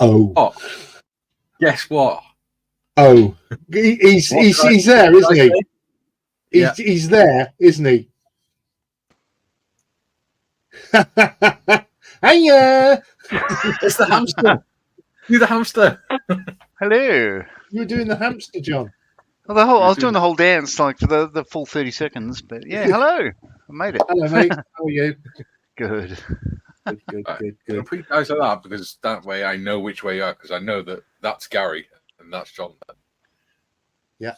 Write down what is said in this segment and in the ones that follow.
Oh. Oh, guess what? Oh. He's there, isn't he? He's there, isn't he? Hiya! It's the hamster. You're the hamster. Hello. You were doing the hamster, John. Well, I was doing the whole dance like for the full 30 seconds, but yeah, hello. I made it. Hello, mate. How are you? Good. Good. I'll put you guys like that because that way I know which way you are because I know that's Gary and that's John. Yeah.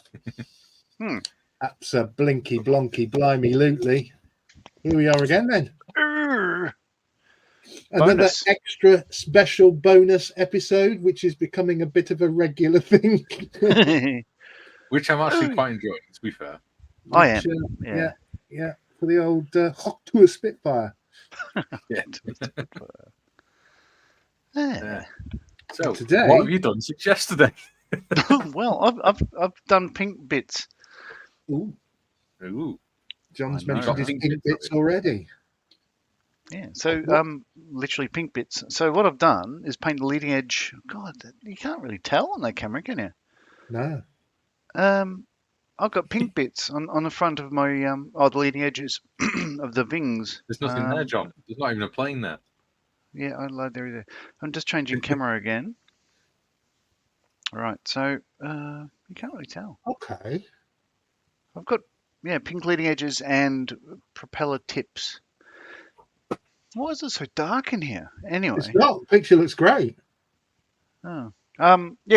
That's a blinky blonky blimey lootly. Here we are again then. Another extra special bonus episode, which is becoming a bit of a regular thing. Which I'm actually quite enjoying, to be fair. I am. Yeah. For the old hot to a Spitfire. Yeah. So today, what have you done since yesterday? Well, I've done pink bits. Ooh. John's I mentioned his pink bits already. Yeah, so literally pink bits. So what I've done is paint the leading edge. God, you can't really tell on that camera, can you? No. I've got pink bits on the front of my the leading edges of the wings. There's nothing there, John. There's not even a plane there. Yeah, there. I'm just changing camera again. All right, so you can't really tell. Okay. I've got pink leading edges and propeller tips. Why is it so dark in here? Anyway, it's not. The picture looks great. Oh,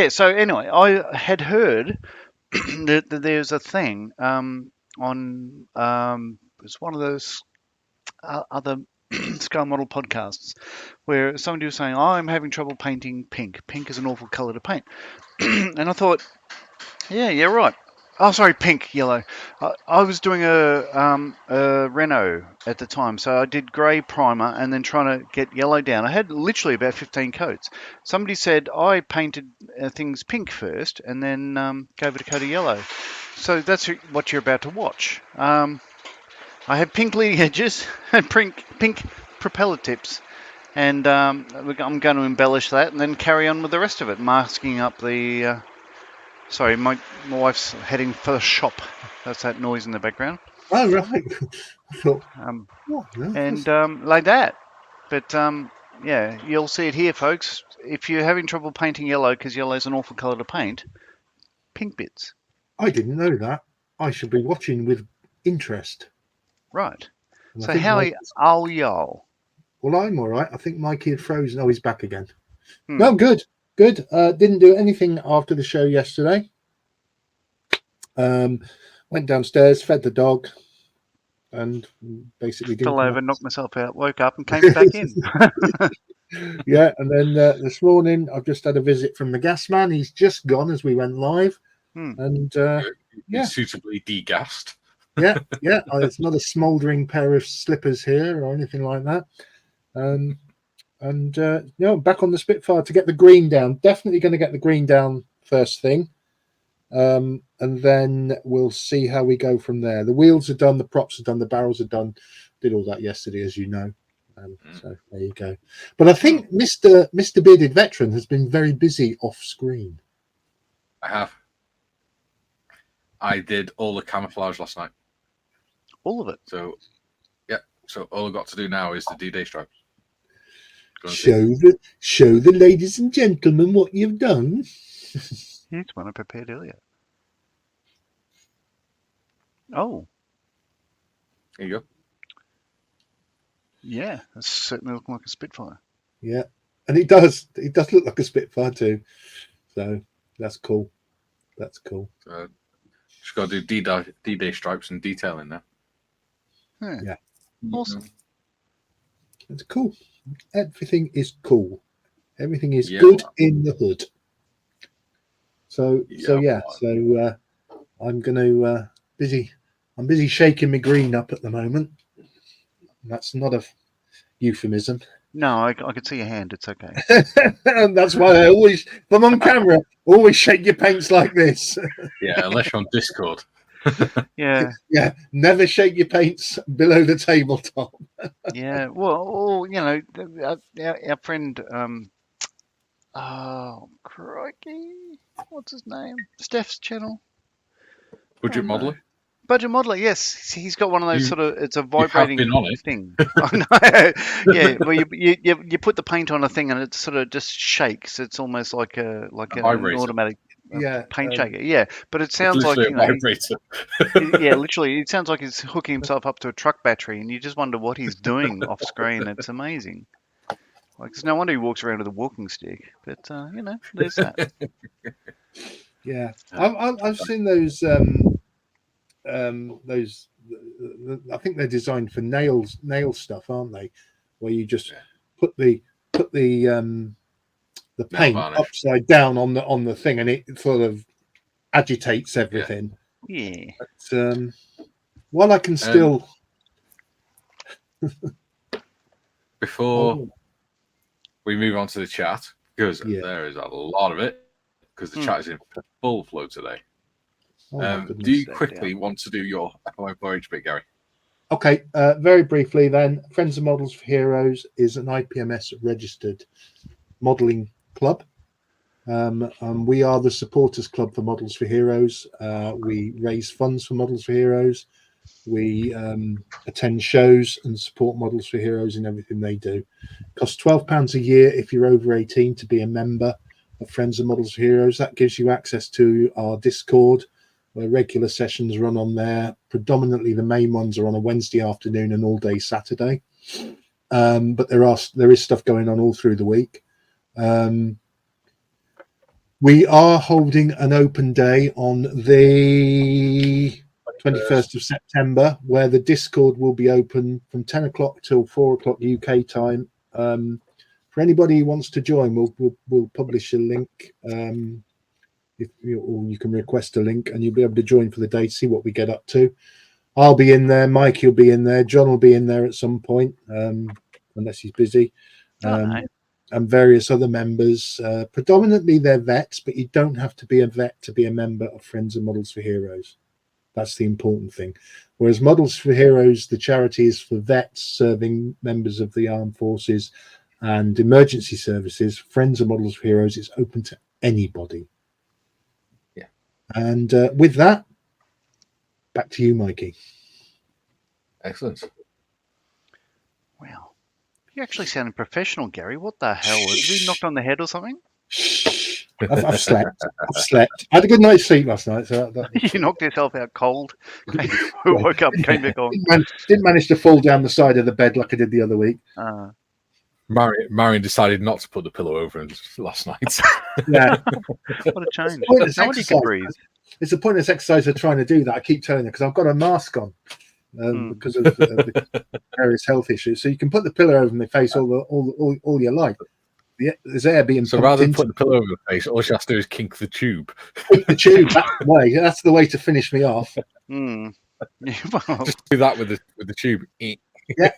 So anyway, I had heard that there's a thing on it's one of those other scale model podcasts where somebody was saying, I'm having trouble painting pink. Pink is an awful color to paint, and I thought, yeah, right. Oh, sorry, pink, yellow. I was doing a Renault at the time, so I did grey primer and then trying to get yellow down. I had literally about 15 coats. Somebody said I painted things pink first and then gave it a coat of yellow. So that's what you're about to watch. I have pink leading edges and pink propeller tips, and I'm going to embellish that and then carry on with the rest of it, masking up the... Sorry, my wife's heading for the shop. That's that noise in the background. Oh, right. Like that. But, you'll see it here, folks. If you're having trouble painting yellow, because yellow is an awful colour to paint, pink bits. I didn't know that. I should be watching with interest. Right. So how are y'all? Well, I'm all right. I think Mikey had frozen. Oh, he's back again. No, good. Good. Didn't do anything after the show yesterday. Went downstairs, fed the dog, and basically fell over, knocked myself out, woke up, and came back in. Yeah, and then this morning I've just had a visit from the gas man. He's just gone as we went live, and suitably degassed. Yeah. It's not a smouldering pair of slippers here or anything like that. Back on the Spitfire to get the green down. Definitely going to get the green down first thing. And then we'll see how we go from there. The wheels are done, the props are done, the barrels are done. Did all that yesterday, as you know. So there you go. But I think Mr. Bearded Veteran has been very busy off screen. I have. I did all the camouflage last night. All of it? So all I've got to do now is the D-Day stripes. Show the ladies and gentlemen what you've done. Here's one I prepared earlier. Oh. There you go. Yeah, that's certainly looking like a Spitfire. Yeah, and it does look like a Spitfire too. So that's cool. Just got to do D-Day stripes and detail in there. Yeah. Awesome. It's cool. Everything is cool. Everything is good in the hood. So I'm going to I'm busy shaking my green up at the moment. That's not a euphemism. No, I could see your hand. It's okay. And that's why I always, if I'm on camera, always shake your paints like this. Yeah, unless you're on Discord. Yeah. Yeah, never shake your paints below the tabletop. Yeah, well, our friend Oh, crikey. What's his name? Steph's channel. Budget Oh, no. modeler. Budget modeler, yes. He's got one of those You- sort of, it's a You have vibrating been on it. thing. I know. Yeah, well, you put the paint on a thing and it sort of just shakes. It's almost like an vibrator. automatic Yeah, paint shaker. Yeah, but it It's sounds like, literally you know, a vibrator. yeah, literally, it sounds like he's hooking himself up to a truck battery, and you just wonder what he's doing off screen. It's amazing. Like, it's no wonder he walks around with a walking stick. But you know, there's that. yeah. I've seen those. I think they're designed for nail stuff, aren't they? Where you just put the paint varnish. upside down on the thing, and it sort of agitates everything. Yeah. But, while I can still Before we move on to the chat, because Yeah. there is a lot of it, because the chat is in full flow today. Oh my Do goodness. you quickly want to do your FOI4H bit, Gary? Okay, very briefly then, Friends of Models for Heroes is an IPMS registered modelling club. We are the supporters club for Models for Heroes. We raise funds for Models for Heroes. We attend shows and support Models for Heroes in everything they do. It costs £12 a year if you're over 18 to be a member of Friends of Models for Heroes. That gives you access to our Discord, where regular sessions run on there. Predominantly the main ones are on a Wednesday afternoon and all day Saturday. But there is stuff going on all through the week. We are holding an open day on the 21st of September, where the Discord will be open from 10 o'clock till 4 o'clock UK time. For anybody who wants to join, we'll publish a link. Or you can request a link and you'll be able to join for the day to see what we get up to. I'll be in there, Mike will be in there, John will be in there at some point, unless he's busy, and various other members. Predominantly they're vets, but you don't have to be a vet to be a member of Friends of Models for Heroes. That's the important thing. Whereas Models for Heroes, the charity, is for vets serving members of the armed forces and emergency services. Friends of Models for Heroes is open to anybody. And with that, back to you, Mikey. Excellent. Wow. You actually sounded professional, Gary. What the hell? Have you been knocked on the head or something? I've slept. I had a good night's sleep last night. So You knocked yourself out cold. Woke up, came back on. Didn't manage to fall down the side of the bed like I did the other week. Marion decided not to put the pillow over him last night. Yeah. What a change. Nobody can breathe. It's a pointless exercise of trying to do that. I keep telling her because I've got a mask on because of the various health issues. So you can put the pillow over my face all your life. There's air being so rather than put the pillow over the face, all she has to do is kink the tube. Kink the tube. That's the way to finish me off. Well, just do that with the tube. Yeah.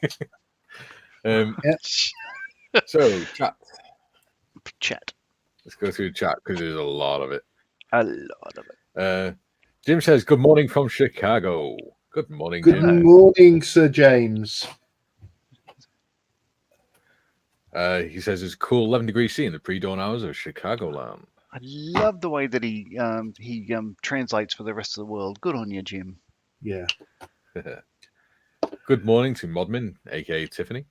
So chat. Let's go through the chat because there's a lot of it. A lot of it. Jim says, "Good morning from Chicago." Good morning, Good Jim. morning, Sir James. He says it's cool 11 degrees C in the pre-dawn hours of Chicagoland. I love the way that he translates for the rest of the world. Good on you, Jim. Yeah. Good morning to Modmin, aka Tiffany.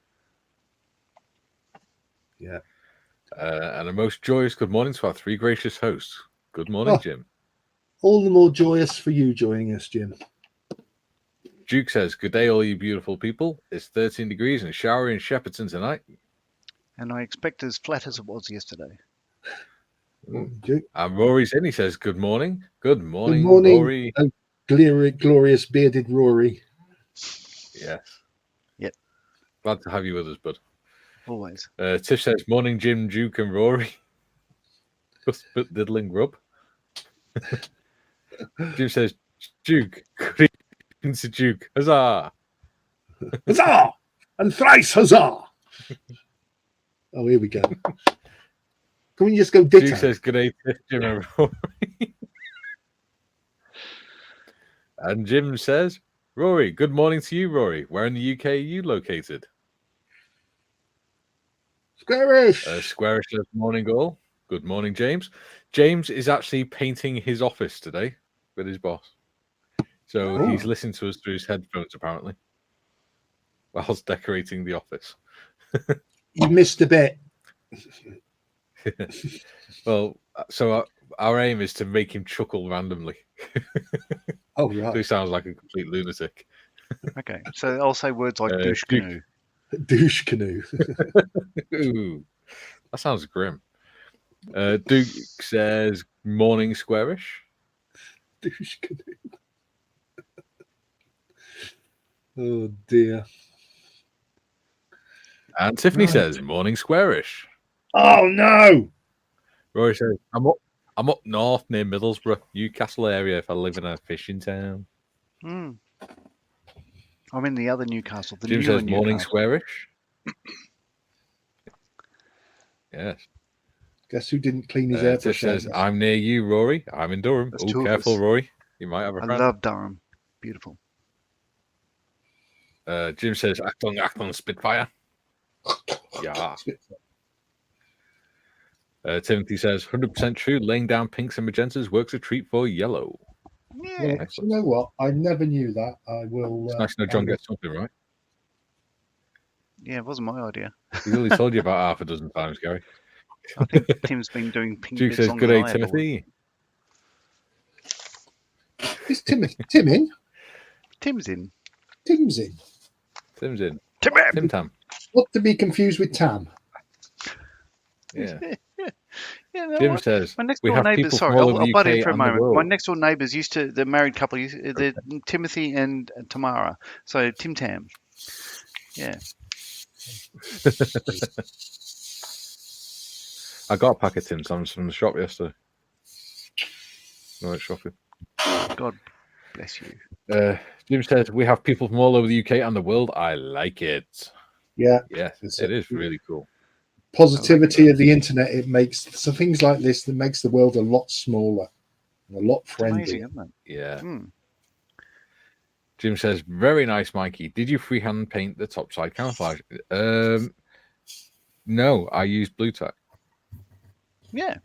Yeah. And a most joyous good morning to our three gracious hosts. Good morning, Jim. All the more joyous for you joining us, Jim. Duke says, "Good day, all you beautiful people. It's 13 degrees and showery in Shepperton tonight. And I expect as flat as it was yesterday." Duke. And Rory's in. He says, "Good morning. Good morning, Good morning, Rory." oh, glorious bearded Rory. Yes. Yep. Glad to have you with us, bud. Always. Tish says, "Morning, Jim, Duke, and Rory." Just bit diddling grub. Jim says, "Duke, good evening to Duke. Huzzah! Huzzah! And thrice huzzah!" Oh, here we go. Can we just go ditto? Duke says, "Good day, Tish, Jim, and Rory." And Jim says, "Rory, good morning to you, Rory. Where in the UK are you located?" Squarish. Squarish says, "Morning, all. Good morning, James. James is actually painting his office today with his boss. So he's listening to us through his headphones, apparently, whilst decorating the office. You missed a bit. Well, so our aim is to make him chuckle randomly. Oh, So he right. sounds like a complete lunatic. Okay, so I'll say words like douche canoe. Douche canoe. Ooh, that sounds grim. Duke says, morning squarish. Douche canoe. Oh, dear. And Tiffany Right. says, morning squarish. Oh, no. Rory says, I'm up north near Middlesbrough, Newcastle area if I live in a fishing town. Hmm. I'm in the other Newcastle, the Jim newer says, morning Newcastle. squarish. Yes. Guess who didn't clean his airbrush Tiff says, out? I'm near you, Rory. I'm in Durham. There's Oh, two of careful, us. Rory. You might have a I friend. love Durham. Beautiful. Jim says, Achtung, Spitfire. Yeah. Timothy says, 100% true. Laying down pinks and magentas works a treat for yellow. Yeah. Well, you know what? I never knew that. I will. It's nice to know John gets something right. Yeah, it wasn't my idea. He's only told you about half a dozen times, Gary. I think Tim's been doing pink Duke bits says, longer good than day, I have. Timothy. Is Tim in? Tim's in. Tim's in. Tim's in. Tim Tam. Not to be confused with Tam. Yeah. Yeah, no, Jim says, my next we door have neighbours. people Sorry, from all I'll over the butt in UK for a and the moment. My world. next door neighbours the married couple, they're Timothy and Tamara. So Tim Tam. Yeah. I got a pack of Tim Tams from the shop yesterday. No, it's shopping. God bless you. Jim says, we have people from all over the UK and the world. I like it. Yeah. Yes, it is really cool. Positivity of the internet. It makes so things like this that makes the world a lot smaller and a lot It's friendlier. amazing, isn't it? Yeah. Mm. Jim says, very nice, Mikey. Did you freehand paint the topside camouflage? No, I used blue tack. Yeah.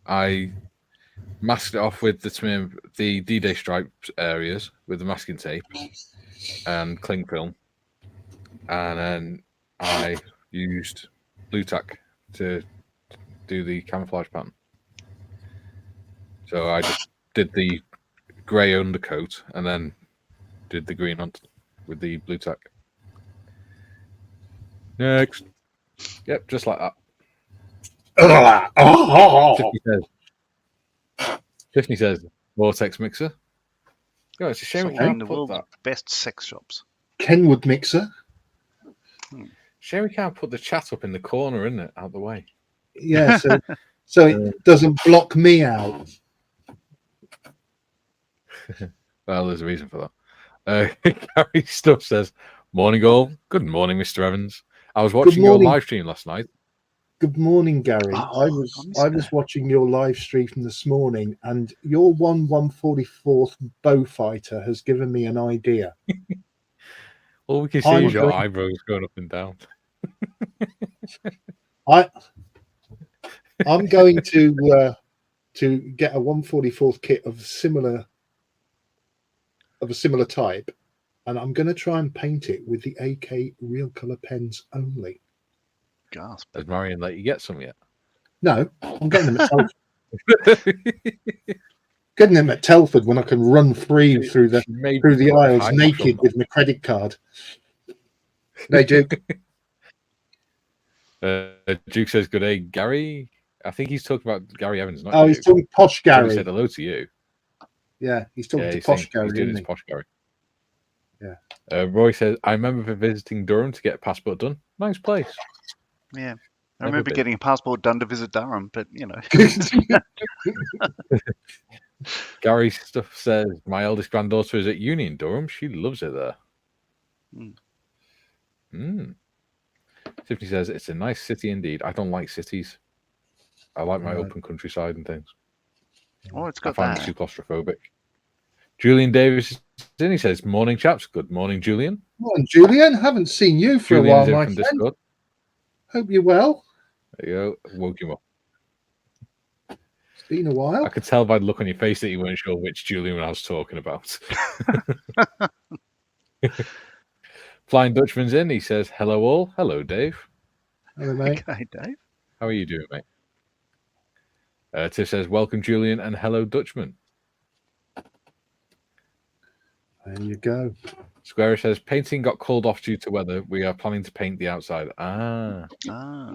I masked it off with the D-Day stripes areas with the masking tape and cling film. And then I used blue tack to do the camouflage pattern. So I just did the grey undercoat and then did the green on with the blue tack. Next. Yep, just like that. Tiffany says, Vortex mixer. Oh, it's a shame we Sold in can't the put world's that. best sex shops. Kenwood mixer. Shame we can't put the chat up in the corner, isn't it? Out the way. Yeah, so it doesn't block me out. Well, there's a reason for that. Gary Stuff says, morning all. Good morning, Mr. Evans. I was watching your live stream last night. Good morning, Gary. Oh, I was watching your live stream this morning, and your 1/144th bow fighter has given me an idea. All we can see is your eyebrows going up and down. I'm going to get a 1/44th kit of a similar type, and I'm going to try and paint it with the AK real color pens only. Gasp. Has Marion let you get some yet? No, I'm getting them at Telford. Getting them at Telford when I can run free through the aisles naked with my credit card. They do. Duke says, good day, Gary. I think he's talking about Gary Evans. Not He's talking Posh Gary. He said hello to you. Yeah, he's talking to he's Posh Gary. He's doing his Posh Gary. Yeah. Roy says, I remember visiting Durham to get a passport done. Nice place. Yeah. I remember getting a passport done to visit Durham, but you know. Gary Stuff says, my eldest granddaughter is at uni in Durham. She loves it there. Tiffany says, it's a nice city indeed. I don't like cities. I like my open countryside and things. Oh, it's got I find it too claustrophobic. Julian Davis is in. He says, morning, chaps. Good morning, Julian. Morning, Julian. Haven't seen you for a while, my friend. Discord. Hope you're well. There you go. Woke him up. been a while. I could tell by the look on your face that you weren't sure which Julian I was talking about. Flying Dutchman's in. He says, hello all. Hello, Dave. Hello, mate. Okay, Dave. How are you doing, mate? Tiff says, welcome, Julian, and hello, Dutchman. There you go. Square says, painting got called off due to weather. We are planning to paint the outside. So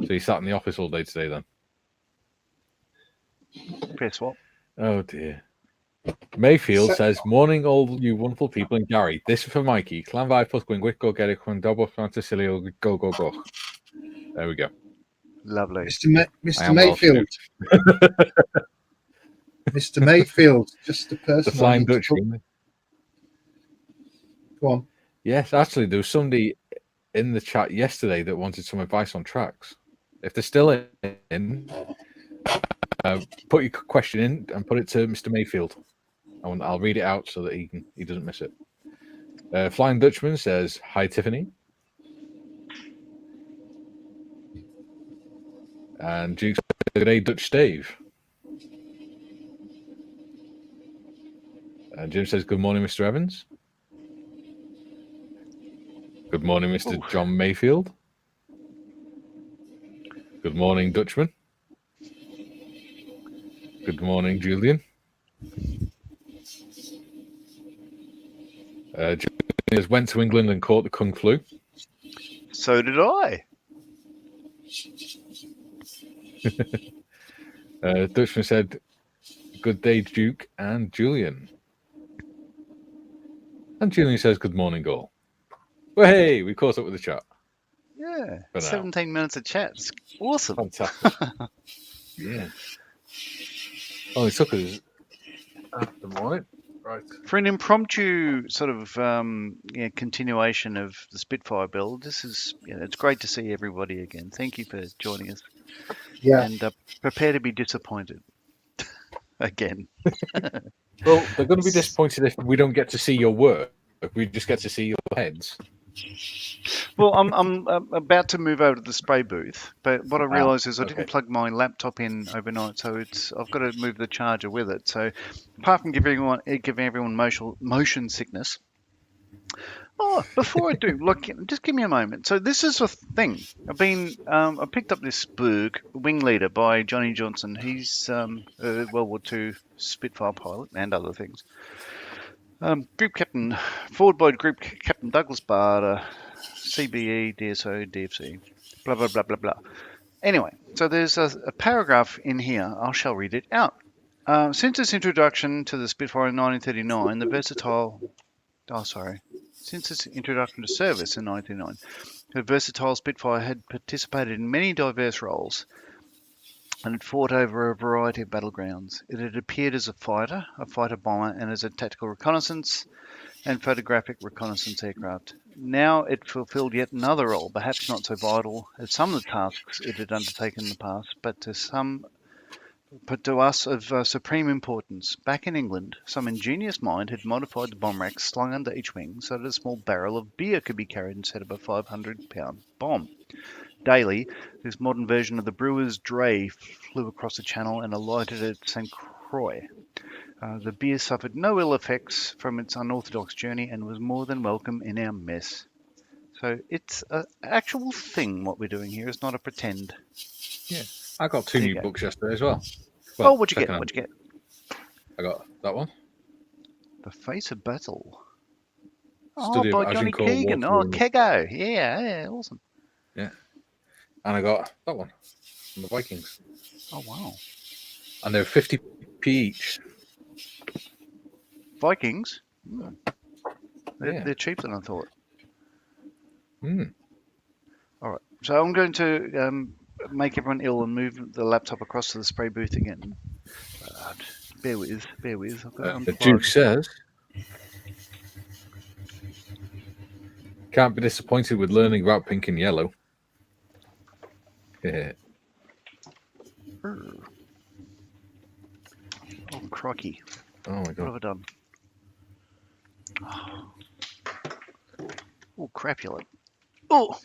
you sat in the office all day today then? Fair swap. Oh, dear. Mayfield says, morning, all you wonderful people. And Gary, this is for Mikey. Clan vai plus gwingwick go get it when double fantasy go go go. There we go. Lovely. Mr. Mayfield. Mr. Mayfield, just the person. The Flying Dutchman. Go on. Yes, actually, there was somebody in the chat yesterday that wanted some advice on tracks. If they're still in, put your question in and put it to Mr. Mayfield. I'll read it out so that he doesn't miss it. Flying Dutchman says, hi, Tiffany. And Duke says, good day, Dutch Dave. And Jim says, good morning, Mr. Evans. Good morning, Mr. John Mayfield. Good morning, Dutchman. Good morning, Julian. Julian went to England and caught the Kung Flu. So did I. Dutchman said, good day, Duke and Julian. And Julian says, good morning, all. Well, hey, we caught up with the chat. Yeah. For now. 17 minutes of chat. It's awesome. Fantastic. Yeah. Only took us after morning. Right. For an impromptu sort of continuation of the Spitfire build, this is it's great to see everybody again. Thank you for joining us. Yeah. And prepare to be disappointed again. Well, they're going to be disappointed if we don't get to see your work. We just get to see your heads. Well, I'm about to move over to the spray booth, but what I realised is I didn't plug my laptop in overnight, so I've got to move the charger with it. So, apart from giving everyone motion sickness. Oh, before I do, look, just give me a moment. So this is a thing. I picked up this book, Wing Leader by Johnny Johnson. He's a World War II Spitfire pilot and other things. Group Captain, forward by Group Captain Douglas Barter, CBE, DSO, DFC, blah, blah, blah, blah, blah. Anyway, so there's a paragraph in here. I shall read it out. Since its introduction to the Spitfire in 1939, Since its introduction to service in 1909, the versatile Spitfire had participated in many diverse roles and had fought over a variety of battlegrounds. It had appeared as a fighter bomber, and as a tactical reconnaissance and photographic reconnaissance aircraft. Now it fulfilled yet another role, perhaps not so vital as some of the tasks it had undertaken in the past, but to us of supreme importance. Back in England, some ingenious mind had modified the bomb rack slung under each wing so that a small barrel of beer could be carried instead of a 500-pound bomb. Daily, this modern version of the brewer's dray flew across the channel and alighted at St. Croix. The beer suffered no ill effects from its unorthodox journey and was more than welcome in our mess. So it's an actual thing what we're doing here. It's not a pretend. Yeah, I got two new books yesterday as well. What'd you get? I got that one. The Face of Battle. Study by of Johnny Keegan. Kego. Yeah, awesome. Yeah. And I got that one from the Vikings. Oh, wow. And they're 50p each. Vikings? They're cheaper than I thought. All right. So I'm going to make everyone ill and move the laptop across to the spray booth again. Bear with. The Duke says, can't be disappointed with learning about pink and yellow. Yeah. Oh, crikey. Oh, my God. What have I done? Oh, crapulent. Oh!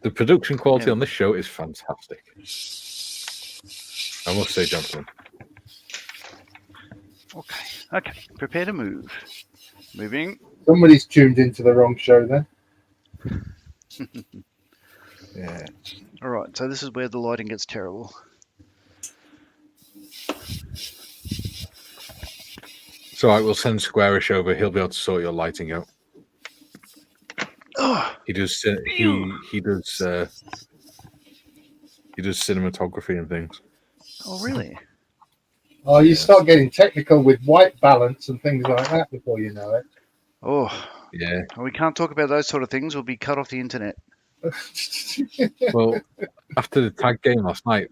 The production quality on this show is fantastic. I must say, gentlemen. Okay. Prepare to move. Moving. Somebody's tuned into the wrong show then. Yeah. All right. So this is where the lighting gets terrible. So I will send Squarish over. He'll be able to sort your lighting out. Oh, He does. He does cinematography and things. oh really? Oh, you Yes. start getting technical with white balance and things like that before you know it. Oh, Yeah. we can't talk about those sort of things. We'll be cut off the internet. Well, after the tag game last night,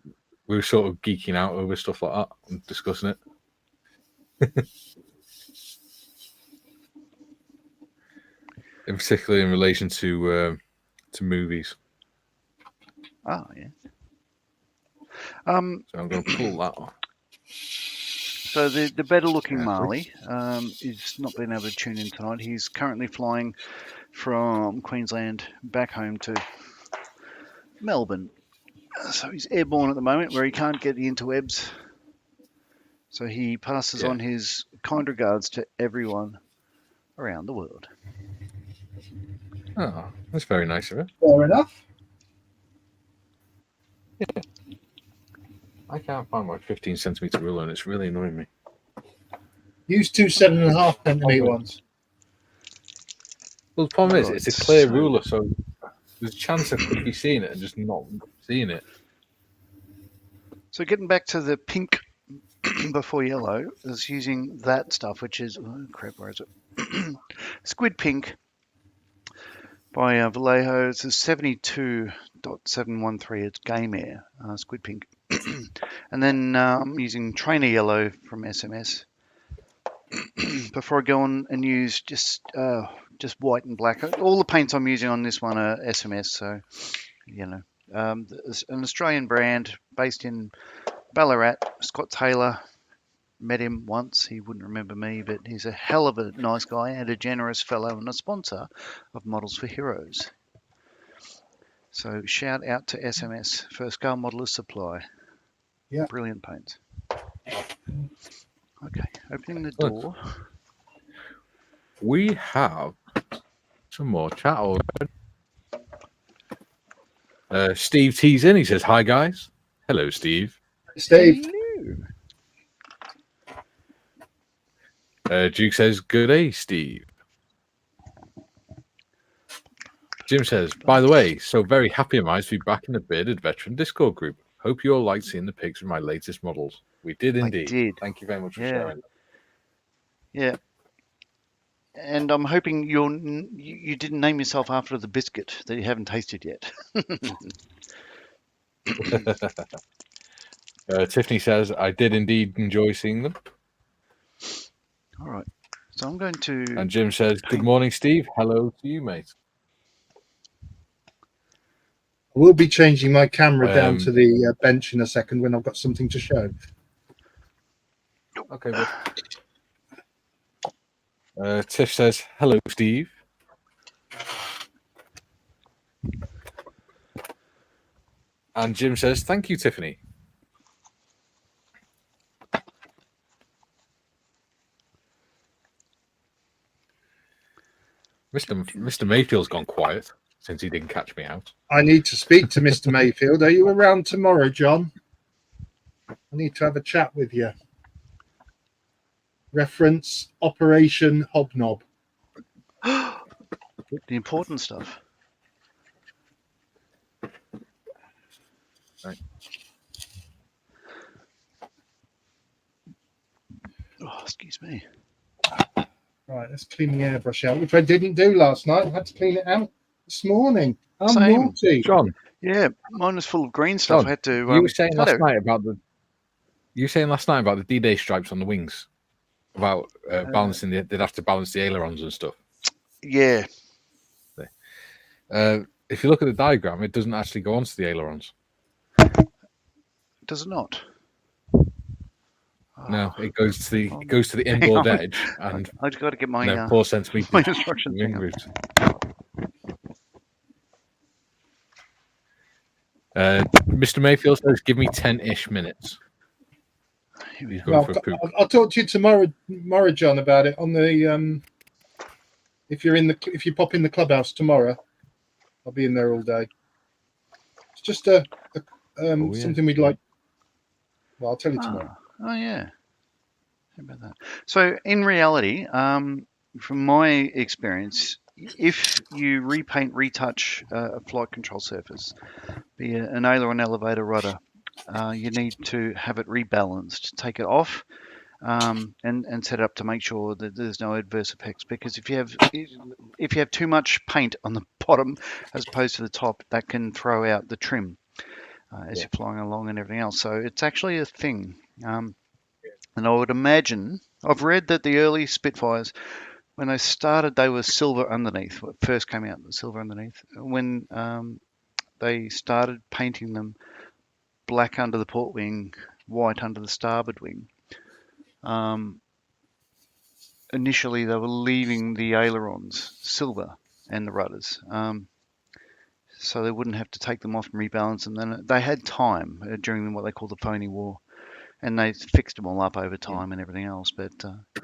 we were sort of geeking out over stuff like that and discussing it. In particularly in relation to movies. Oh yeah. So I'm going to pull that off. So the better looking Yeah, Marley is not being able to tune in tonight. He's currently flying from Queensland back home to Melbourne. So he's airborne at the moment where he can't get the interwebs. So he passes on his kind regards to everyone around the world. Oh, that's very nice of him. Fair enough. I can't find my 15 centimeter ruler and it's really annoying me. Use 2 7.5 centimeter ones. Well, the problem is, Right, it's a clear so- ruler, so there's a chance of you seeing it and just not seeing it. So getting back to the pink before yellow is using that stuff, which is where is it? Squid Pink by Vallejo. It's a 72.713. It's Game Air Squid Pink, and then I'm using Trainer Yellow from SMS. Before I go on and use just white and black. All the paints I'm using on this one are SMS, so an Australian brand based in Ballarat. Scott Taylor, met him once. He wouldn't remember me, but he's a hell of a nice guy and a generous fellow and a sponsor of Models for Heroes. So shout out to SMS for Scale Modelers Supply. Yeah. Brilliant paints. Okay, opening the door. We have some more chat already. Steve tees in. He says, "Hi guys." Hello, Steve. Steve. Duke says, "Good day, Steve." Jim says, "By the way, so very happy am I to be back in the Bearded Veteran Discord group. Hope you all liked seeing the pics of my latest models." We did indeed. I did. Thank you very much for Yeah. sharing. Yeah. And I'm hoping you didn't name yourself after the biscuit that you haven't tasted yet. Tiffany says, "I did indeed enjoy seeing them." All right. So I'm going to... And Jim says, "Good morning, Steve. Hello to you, mate." I will be changing my camera down Um, to the bench in a second when I've got something to show. Okay, but Tiff says, "Hello, Steve." And Jim says, "Thank you, Tiffany." Mr. Mayfield's gone quiet since he didn't catch me out. I need to speak to Mr. Mayfield. Are you around tomorrow, John? I need to have a chat with you. Reference Operation Hobnob. The important stuff. Right. Oh, excuse me. Right, let's clean the airbrush out, which I didn't do last night. I had to clean it out this morning. I'm Same. naughty. John, Yeah, mine was full of green stuff. John, I had to... you were saying hello. last night about the D-Day stripes on the wings, about balancing they'd have to balance the ailerons and stuff. Yeah. If you look at the diagram, it doesn't actually go onto the ailerons. Does it not? No, it goes to the inboard edge and I've got to get my, 4 centimeters my instructions. wing Hang on. route. Mr. Mayfield says, "Give me 10-ish minutes." Here we He's go. going for a poop. I'll talk to you tomorrow, John, about it on the if you pop in the clubhouse tomorrow. I'll be in there all day. It's just something we'd like. Well, I'll tell you tomorrow. Oh yeah. How about that? So in reality, from my experience, if you repaint, retouch a flight control surface, be it an aileron, elevator, rudder, you need to have it rebalanced. Take it off and set it up to make sure that there's no adverse effects. Because if you have too much paint on the bottom as opposed to the top, that can throw out the trim as you're flying along and everything else. So it's actually a thing. And I would imagine, I've read that the early Spitfires, when they started, they were silver underneath. When it first came out, the silver underneath. When they started painting them black under the port wing, white under the starboard wing, initially they were leaving the ailerons silver and the rudders. So they wouldn't have to take them off and rebalance them. Then they had time during what they call the phony war. And they fixed them all up over time and everything else. But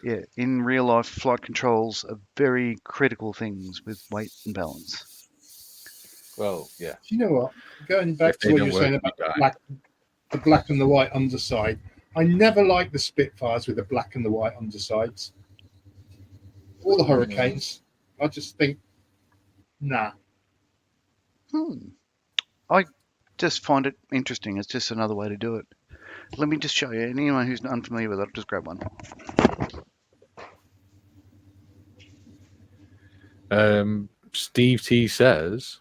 yeah, in real life, flight controls are very critical things with weight and balance. Well, yeah. Do you know what? Going back If to they what don't you're saying work, about the black and the white underside, I never liked the Spitfires with the black and the white undersides. All the Hurricanes, I just think, nah. I just find it interesting. It's just another way to do it. Let me just show you. Anyone who's unfamiliar with it, just grab one. Steve T says,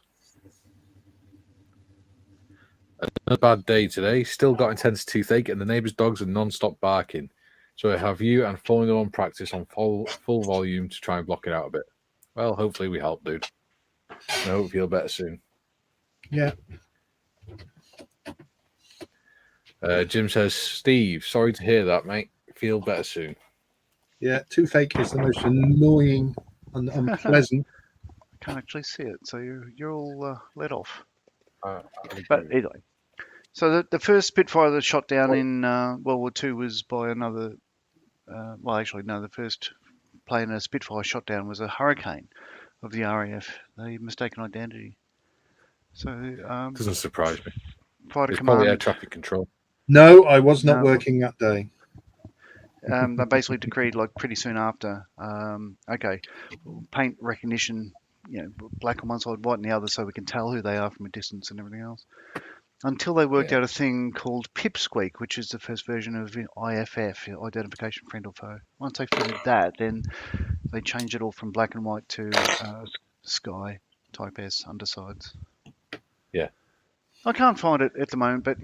another bad day today. Still got intense toothache, and the neighbours' dogs are non-stop barking. So I have you and following them on practice on full volume to try and block it out a bit. Well, hopefully we help, dude. I hope you feel better soon. Yeah. Jim says, Steve, sorry to hear that, mate. Feel better soon. Yeah, toothache is the most annoying and unpleasant. I can't actually see it, so you're all let off. But anyway, so the first Spitfire that shot down in World War II was by another. The first plane a Spitfire shot down was a Hurricane of the RAF. They mistaken identity. So doesn't surprise me. Fighter It's probably air Command. traffic control. No, I was not working that day. They basically decreed like pretty soon after, paint recognition, black on one side, white on the other, so we can tell who they are from a distance and everything else. Until they worked out a thing called Pipsqueak, which is the first version of IFF, identification friend or foe. Once they figured that, then they changed it all from black and white to sky type S undersides. Yeah. I can't find it at the moment, but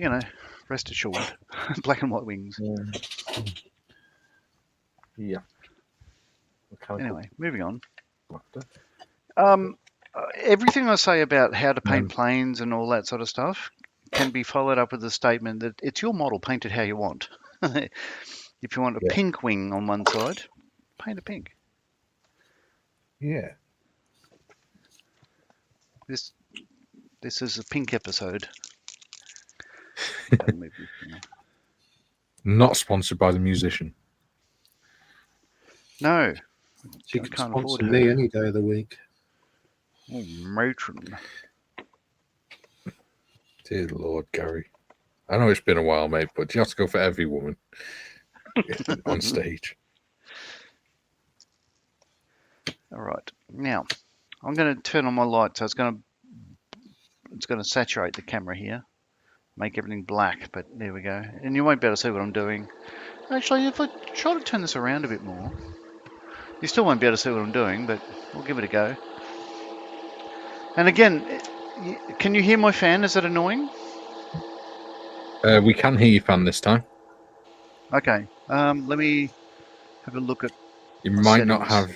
rest assured, black and white wings. Yeah. Anyway, moving on. Everything I say about how to paint planes and all that sort of stuff can be followed up with a statement that it's your model, paint it how you want. If you want a pink wing on one side, paint a pink. Yeah. This is a pink episode. Not sponsored by the musician. No. She can sponsor me any day of the week. Oh, matron. Dear Lord, Gary. I know it's been a while, mate, but you have to go for every woman on stage. All right. Now, I'm going to turn on my light, so it's going to saturate the camera here, make everything black. But there we go, and you won't be able to see what I'm doing. Actually, if I try to turn this around a bit more, you still won't be able to see what I'm doing, but we'll give it a go. And again, can you hear my fan? Is it annoying? We can hear you, fan, this time. Okay. Let me have a look at. You might settings. not have.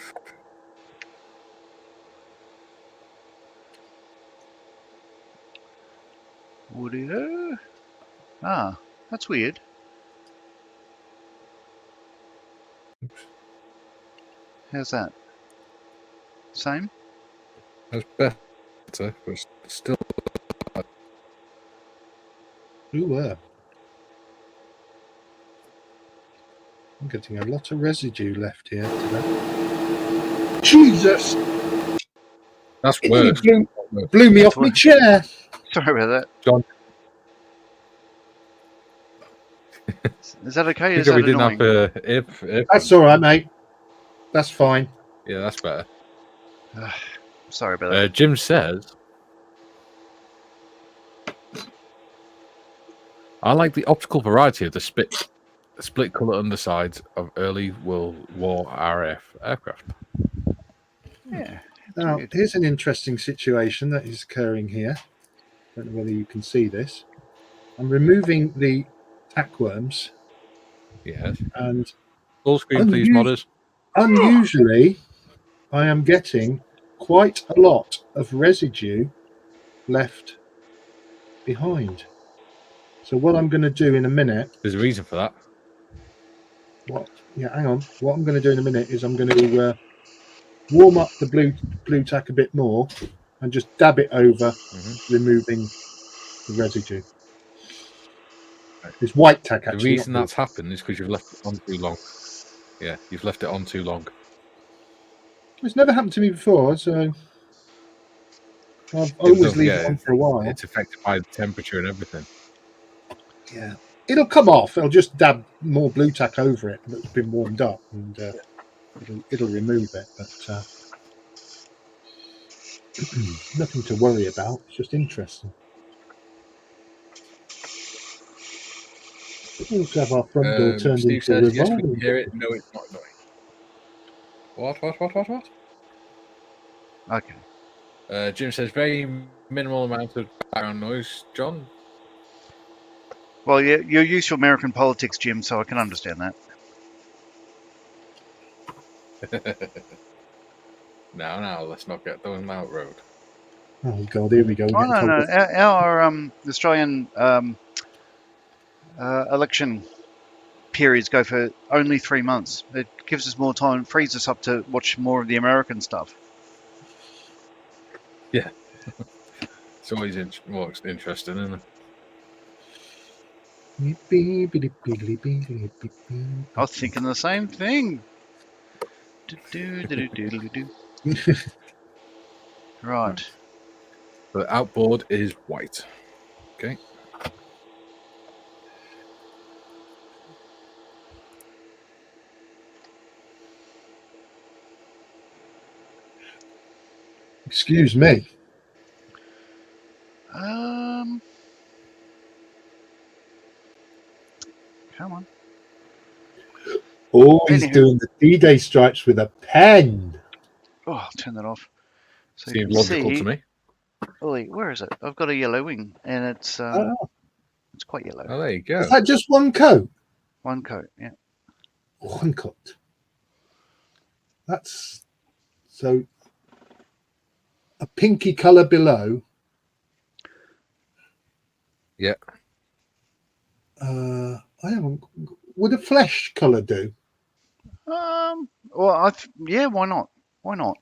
Audio. Ah, that's weird. How's that? Same? That's better, but still. Ooh, I'm getting a lot of residue left here today. Jesus! That's It nearly worse. blew me That's off my worse. chair. Sorry about that. John, Is that okay? good Is job that we didn't annoying? have That's all right, mate. That's fine. Yeah, that's better. Sorry about that. Jim says, I like the optical variety of the split colour undersides of early World War RAF aircraft. Yeah. Now, Good. here's an interesting situation that is occurring here. I don't know whether you can see this. I'm removing the tackworms, Yes. and Full screen, please, modders. unusually, I am getting quite a lot of residue left behind. So what I'm going to do in a minute, There's a reason for that. hang on. What I'm going to do in a minute is I'm going to warm up the blue tack a bit more and just dab it over, removing the residue. It's white tack, The actually. reason that's happened is because you've left it on too long. Yeah, you've left it on too long. It's never happened to me before, so I've Don't always leave it forget, on for a while. it's affected by the temperature and everything. Yeah, it'll come off. I'll just dab more blue tack over it that's been warmed up, and it'll remove it. But nothing to worry about. It's just interesting. We also have our front door turned Steve into a says, yes, we revolving can hear door. it. No, it's not annoying. What? Okay. Jim says, very minimal amount of background noise, John. Well, yeah, you're used to American politics, Jim, so I can understand that. Now, let's not get down that road. Oh God, here we go. Oh no. Our Australian election periods go for only 3 months. It gives us more time, frees us up to watch more of the American stuff. Yeah. It's always more interesting, isn't it? I was thinking the same thing. Right. The outboard is white. Okay. Excuse me. Come on. Oh, he's Anywho. doing the D-Day stripes with a pen. Oh, I'll turn that off. So you Seems can logical see. to me. Oh, wait, where is it? I've got a yellow wing, and it's quite yellow. Oh, there you go. Is that just one coat? One coat, yeah. One coat. That's so a pinky colour below. Yeah. I haven't. Would a flesh colour do? Well, yeah, why not? Why not?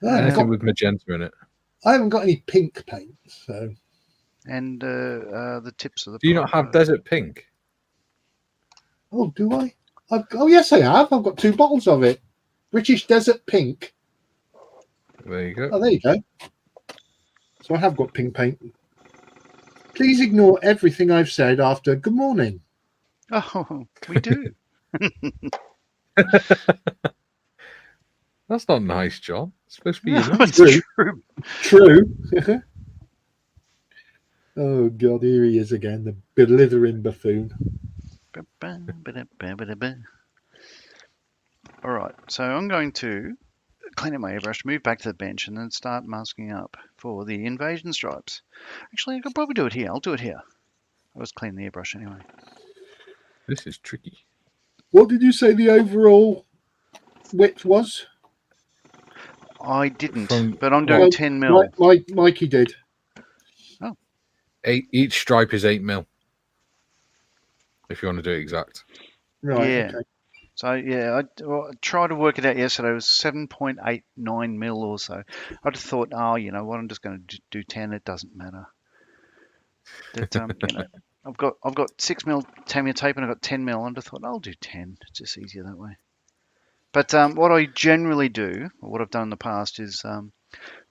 Anything with magenta in it. I haven't got any pink paint, so. And the tips of the. Do you not have desert pink? Oh, do I? Oh, yes, I have. I've got 2 bottles of it. British Desert Pink. There you go. Oh, there you go. So I have got pink paint. Please ignore everything I've said after good morning. Oh, we do. That's not nice, John. It's supposed to be No, nice. it's true. True. Oh, God, here he is again, the blithering buffoon. All right, so I'm going to clean up my airbrush, move back to the bench, and then start masking up for the invasion stripes. Actually, I could probably do it here. I'll do it here. I was cleaning the airbrush anyway. This is tricky. What did you say the overall width was? I didn't, but I'm doing Well, 10 mil. Mikey did. Oh. Each stripe is 8 mil. If you want to do it exact. Right. Yeah. Okay. So yeah, I tried to work it out yesterday. It was 7.89 mil or so. I just thought, oh, you know what? I'm just going to do 10. It doesn't matter. But, you know, I've got 6mm Tamiya tape and I've got 10mm. I just thought I'll do 10. It's just easier that way. But what I generally do, or what I've done in the past, is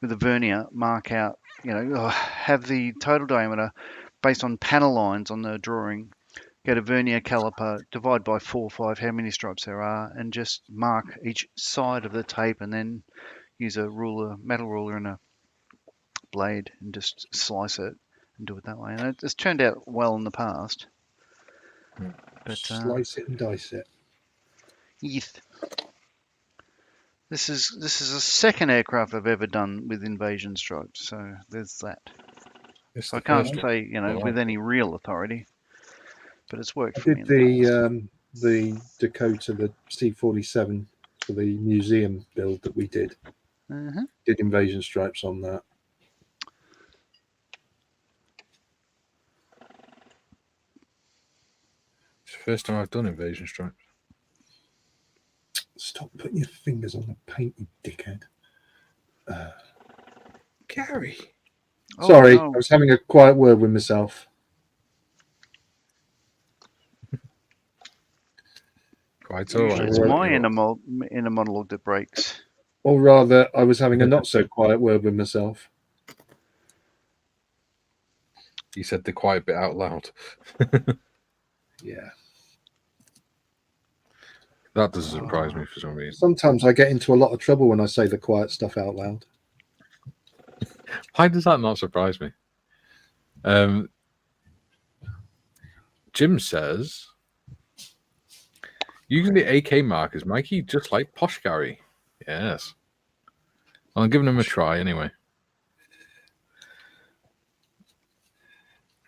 with a vernier, mark out, have the total diameter based on panel lines on the drawing. Get a vernier caliper, divide by 4 or 5 how many stripes there are, and just mark each side of the tape, and then use a ruler, metal ruler, and a blade, and just slice it and do it that way. And it's turned out well in the past. But Slice it and dice it. yes. This is the second aircraft I've ever done with invasion stripes, so there's that. So I can't say, with any real authority, but it's worked for me. The Dakota, the C-47 for the museum build that we did. Did invasion stripes on that. It's the first time I've done invasion stripes. Stop putting your fingers on the paint, you dickhead. Gary. Sorry, no. I was having a quiet word with myself. Quite all right. It's my inner monologue that breaks. Or rather, I was having a not so quiet word with myself. You said the quiet bit out loud. Yeah. That doesn't surprise me for some reason. Sometimes I get into a lot of trouble when I say the quiet stuff out loud. Why does that not surprise me? Jim says, using the AK markers, Mikey, just like Posh Gary. Yes. Well, I'm giving him a try anyway.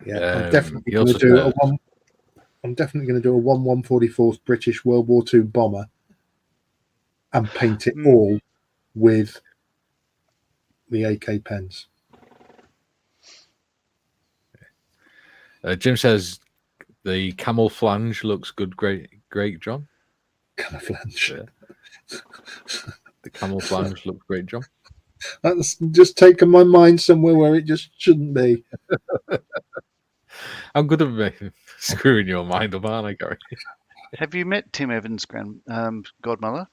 Yeah, I'm definitely going to do I'm definitely going to do a 1/144th British World War II bomber and paint it all with the AK pens. Jim says the camouflage looks good. Great, John. Camouflage. Yeah. The camouflage looks great, John. That's just taken my mind somewhere where it just shouldn't be. I'm good at screwing your mind up, aren't I, Gary? Have you met Tim Evans' godmother?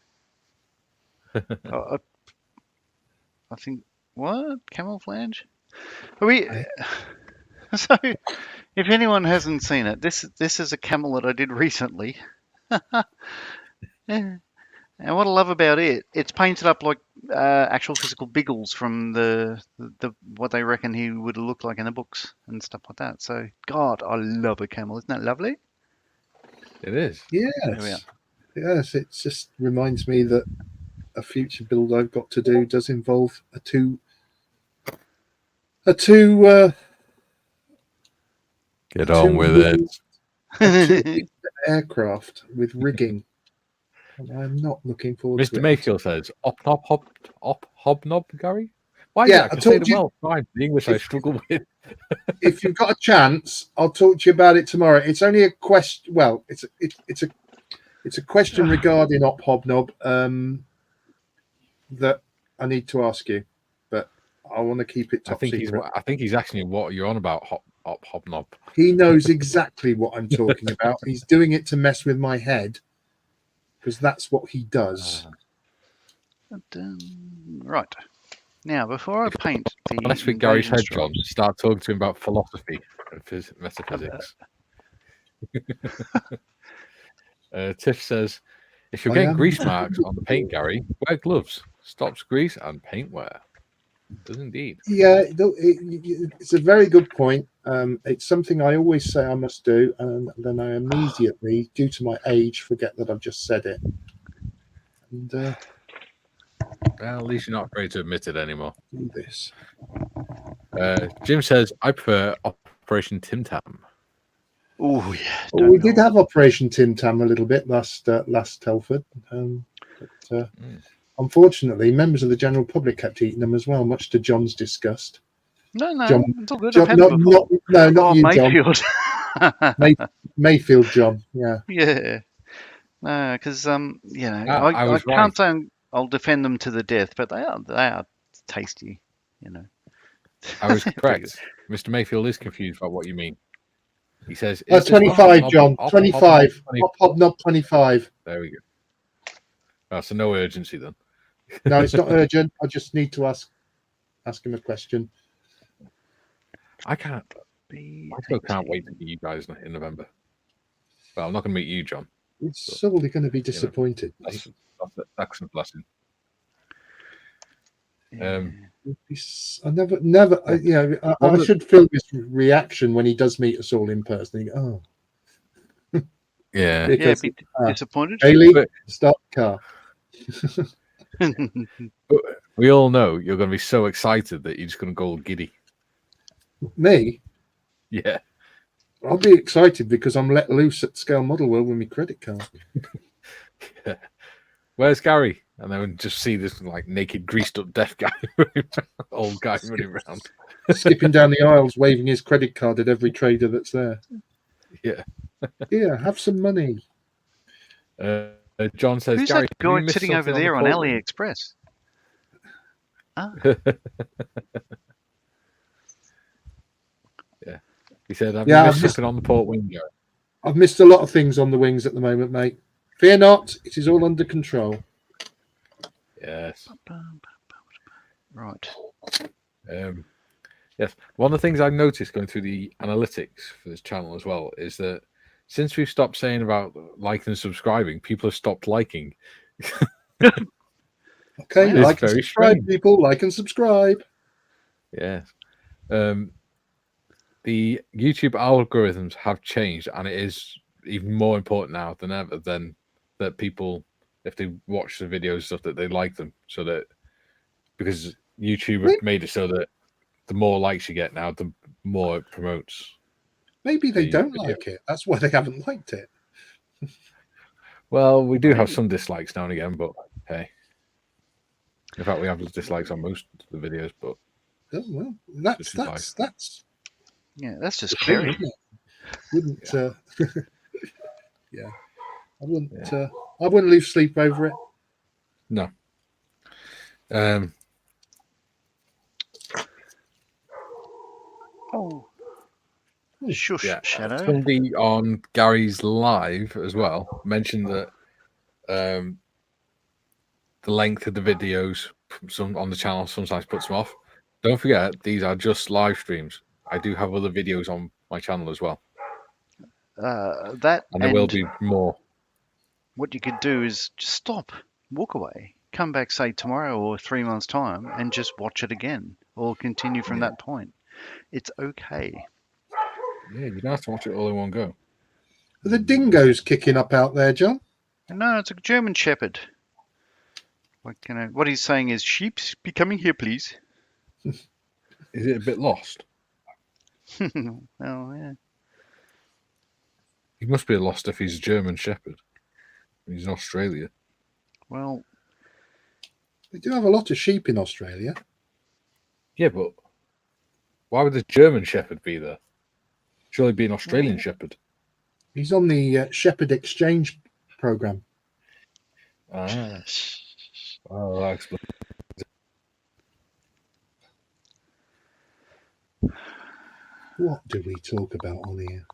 I think, what? Camouflage? So, if anyone hasn't seen it, this is a camel that I did recently. And what I love about it, it's painted up like actual physical Biggles from the what they reckon he would look like in the books and stuff like that. So, God, I love a camel. Isn't that lovely? It is. Yes. Yes, it just reminds me that a future build I've got to do does involve a two Get on with it. Aircraft with rigging. And I'm not looking forward to it. Mr. Mayfield says, hobnob, Gary? Why? Yeah, I say it well. Fine. The English I struggle with. If you've got a chance, I'll talk to you about it tomorrow. It's only a question. Well, it's a question regarding hobnob that I need to ask you, but I want to keep it top secret. I think he's asking you what you're on about. Hobnob. He knows exactly what I'm talking about. He's doing it to mess with my head. Because that's what he does. Right. Now, before I paint the... Let's with Gary's head, John. Start talking to him about philosophy and metaphysics. Tiff says, if you're getting grease marks on the paint, Gary, wear gloves. Stops grease and paint wear. Does indeed. Yeah, it's a very good point. It's something I always say I must do, and then I immediately, due to my age, forget that I've just said it. And well, at least you're not afraid to admit it anymore. Do this. Jim says, I prefer Operation Tim Tam. Oh yeah. Well, we did have Operation Tim Tam a little bit last Telford. Unfortunately, members of the general public kept eating them as well, much to John's disgust. No, John, it's all good. John, not you, Mayfield. John. Mayfield, John. Yeah. Yeah. No, because I I can't say I'll defend them to the death, but they are tasty. I was correct. Mr. Mayfield is confused about what you mean. He says, "Is this 25, Hobnob- John. Hob- 25. Hobnob Hobnob 25. There we go. Oh, so no urgency then. No, it's not urgent. I just need to ask him a question. I still can't wait to meet you guys in November. Well, I'm not going to meet you, John. It's sorely going to be disappointed. That's a blessing. Yeah. I never. I should feel his reaction when he does meet us all in person. He go, oh, Yeah. because, be disappointed. Haley, start the car. We all know you're going to be so excited that you're just going to go all giddy. Me? Yeah. I'll be excited because I'm let loose at Scale Model World with my credit card. Yeah. Where's Gary? And then just see this like naked, greased up deaf guy, old guy running around, skipping down the aisles, waving his credit card at every trader that's there. Yeah. Yeah, have some money. John says, Who's Gary, that guy sitting over there on AliExpress? Ah. Yeah. He said, have you missed something on the port wing, Gary? I've missed a lot of things on the wings at the moment, mate. Fear not, it is all under control. Yes. Right. Yes. One of the things I've noticed going through the analytics for this channel as well is that since we've stopped saying about liking and subscribing, people have stopped liking. Okay, It's like and very subscribe, strange. people. Like and subscribe. Yes. The YouTube algorithms have changed, and it is even more important now than ever than that people, if they watch the videos stuff, that they like them, so that because YouTube have made it so that the more likes you get now, the more it promotes. Maybe they don't video. like it. That's why they haven't liked it. Well, we do have some dislikes now and again, but hey. In fact, we have dislikes on most of the videos, but Oh, well, that's Yeah, that's just the thing, scary. isn't it? Wouldn't yeah. I wouldn't lose sleep over it. no. Oh. Shush, Yeah. Shadow. Somebody on Gary's live as well mentioned that the length of the videos from some on the channel sometimes puts them off. Don't forget, these are just live streams. I do have other videos on my channel as well. That And there will be more. What you could do is just stop, walk away, come back, say tomorrow or 3 months' time, and just watch it again, or continue from that point. It's okay. Yeah, you don't have to watch it all in one go. Are the dingoes kicking up out there, John? No, it's a German Shepherd. What he's saying is, sheeps, be coming here, please. Is it a bit lost? Oh, yeah. He must be lost if he's a German Shepherd. He's in Australia. Well, They do have a lot of sheep in Australia. Yeah, but why would the German Shepherd be there? Surely be an Australian Shepherd. He's on the Shepherd Exchange program. Ah. Oh, that explains. What do we talk about on here?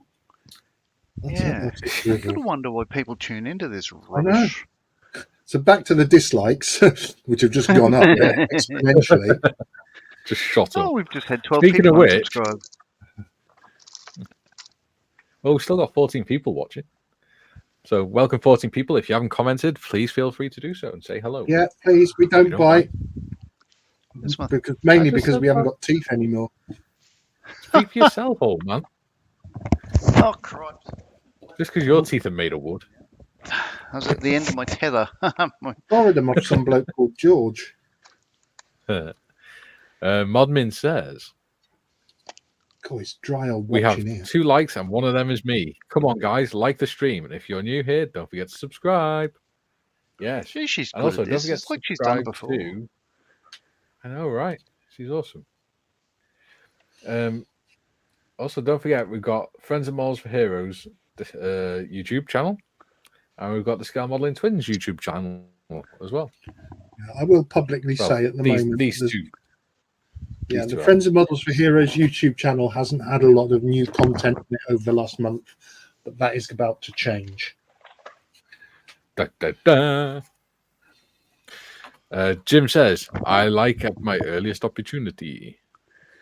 yeah. I gotta wonder why people tune into this I know. rubbish. So back to the dislikes, which have just gone up exponentially. Just shot up. Oh, we've just had 12 Speaking people of which- unsubscribe. Well, we've still got 14 people watching. So welcome 14 people. If you haven't commented, please feel free to do so and say hello. Yeah, please, we don't bite. This one. Mainly I just because said we haven't that. got teeth anymore. Speak for yourself, old man. Oh, Christ. Just because your teeth are made of wood. I was at the end of my tether. Borrowed them off some bloke called George. Modmin says, God, it's dry old we have watching here. 2 likes and one of them is me. Come on, guys, like the stream. And if you're new here, don't forget to subscribe. Yes. Gee, she's And good also, at don't this. forget It's to like she's done it subscribe before. to... I know, right? She's awesome. Also, don't forget, we've got Friends and Models for Heroes YouTube channel. And we've got the Scale Modeling Twins YouTube channel as well. I will publicly Well, say at the these moment. two. Yeah, the to Friends of Models for Heroes YouTube channel hasn't had a lot of new content in it over the last month, but that is about to change. Da, da, da. Jim says, I like at my earliest opportunity.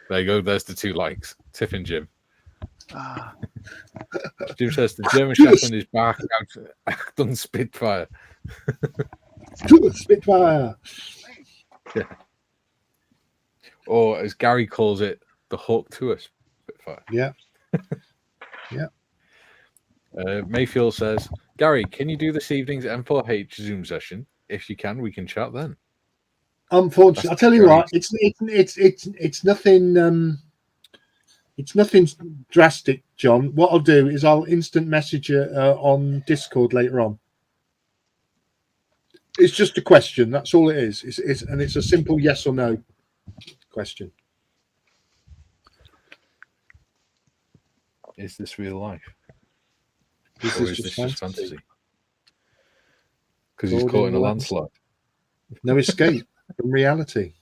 There you go. There's the 2 likes. Tiff and Jim. Ah, Jim says, the German Shepherd is back out on Spitfire. Spitfire. Yeah. Or as Gary calls it, the Hawk to a Spitfire. Yeah. Yeah. Mayfield says, Gary, can you do this evening's M4H Zoom session? If you can, we can chat then. Unfortunately, I'll tell you what, it's nothing. It's nothing drastic, John. What I'll do is I'll instant message you on Discord later on. It's just a question. That's all it is. It's a simple yes or no question. Is this real life? Is Or this is this just fantasy? Because he's Lord caught in a in the landslide. No escape from reality.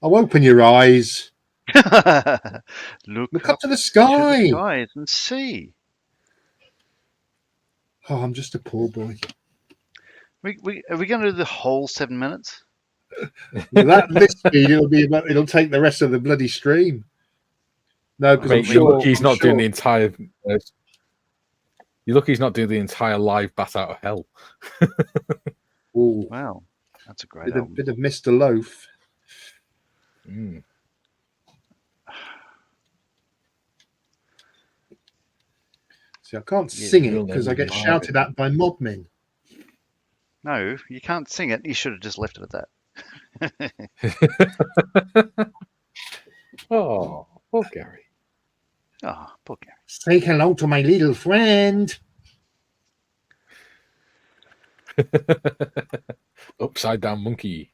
I'll open your eyes. look Look up up to the to sky. the skies and see. Oh, I'm just a poor boy. Are we going to do the whole 7 minutes? This speed, it'll take the rest of the bloody stream. No, because Mate, you look, he's not doing the entire. You look, he's not doing the entire live bat out of hell. Ooh, Wow, that's a great album. bit of Mr. Loaf. Mm. See, I can't Yeah, sing it you'll because never I get be shouted at by modmen. No, you can't sing it. You should have just left it at that. Oh, poor Gary. Oh, poor Gary. Say hello to my little friend. Upside down monkey.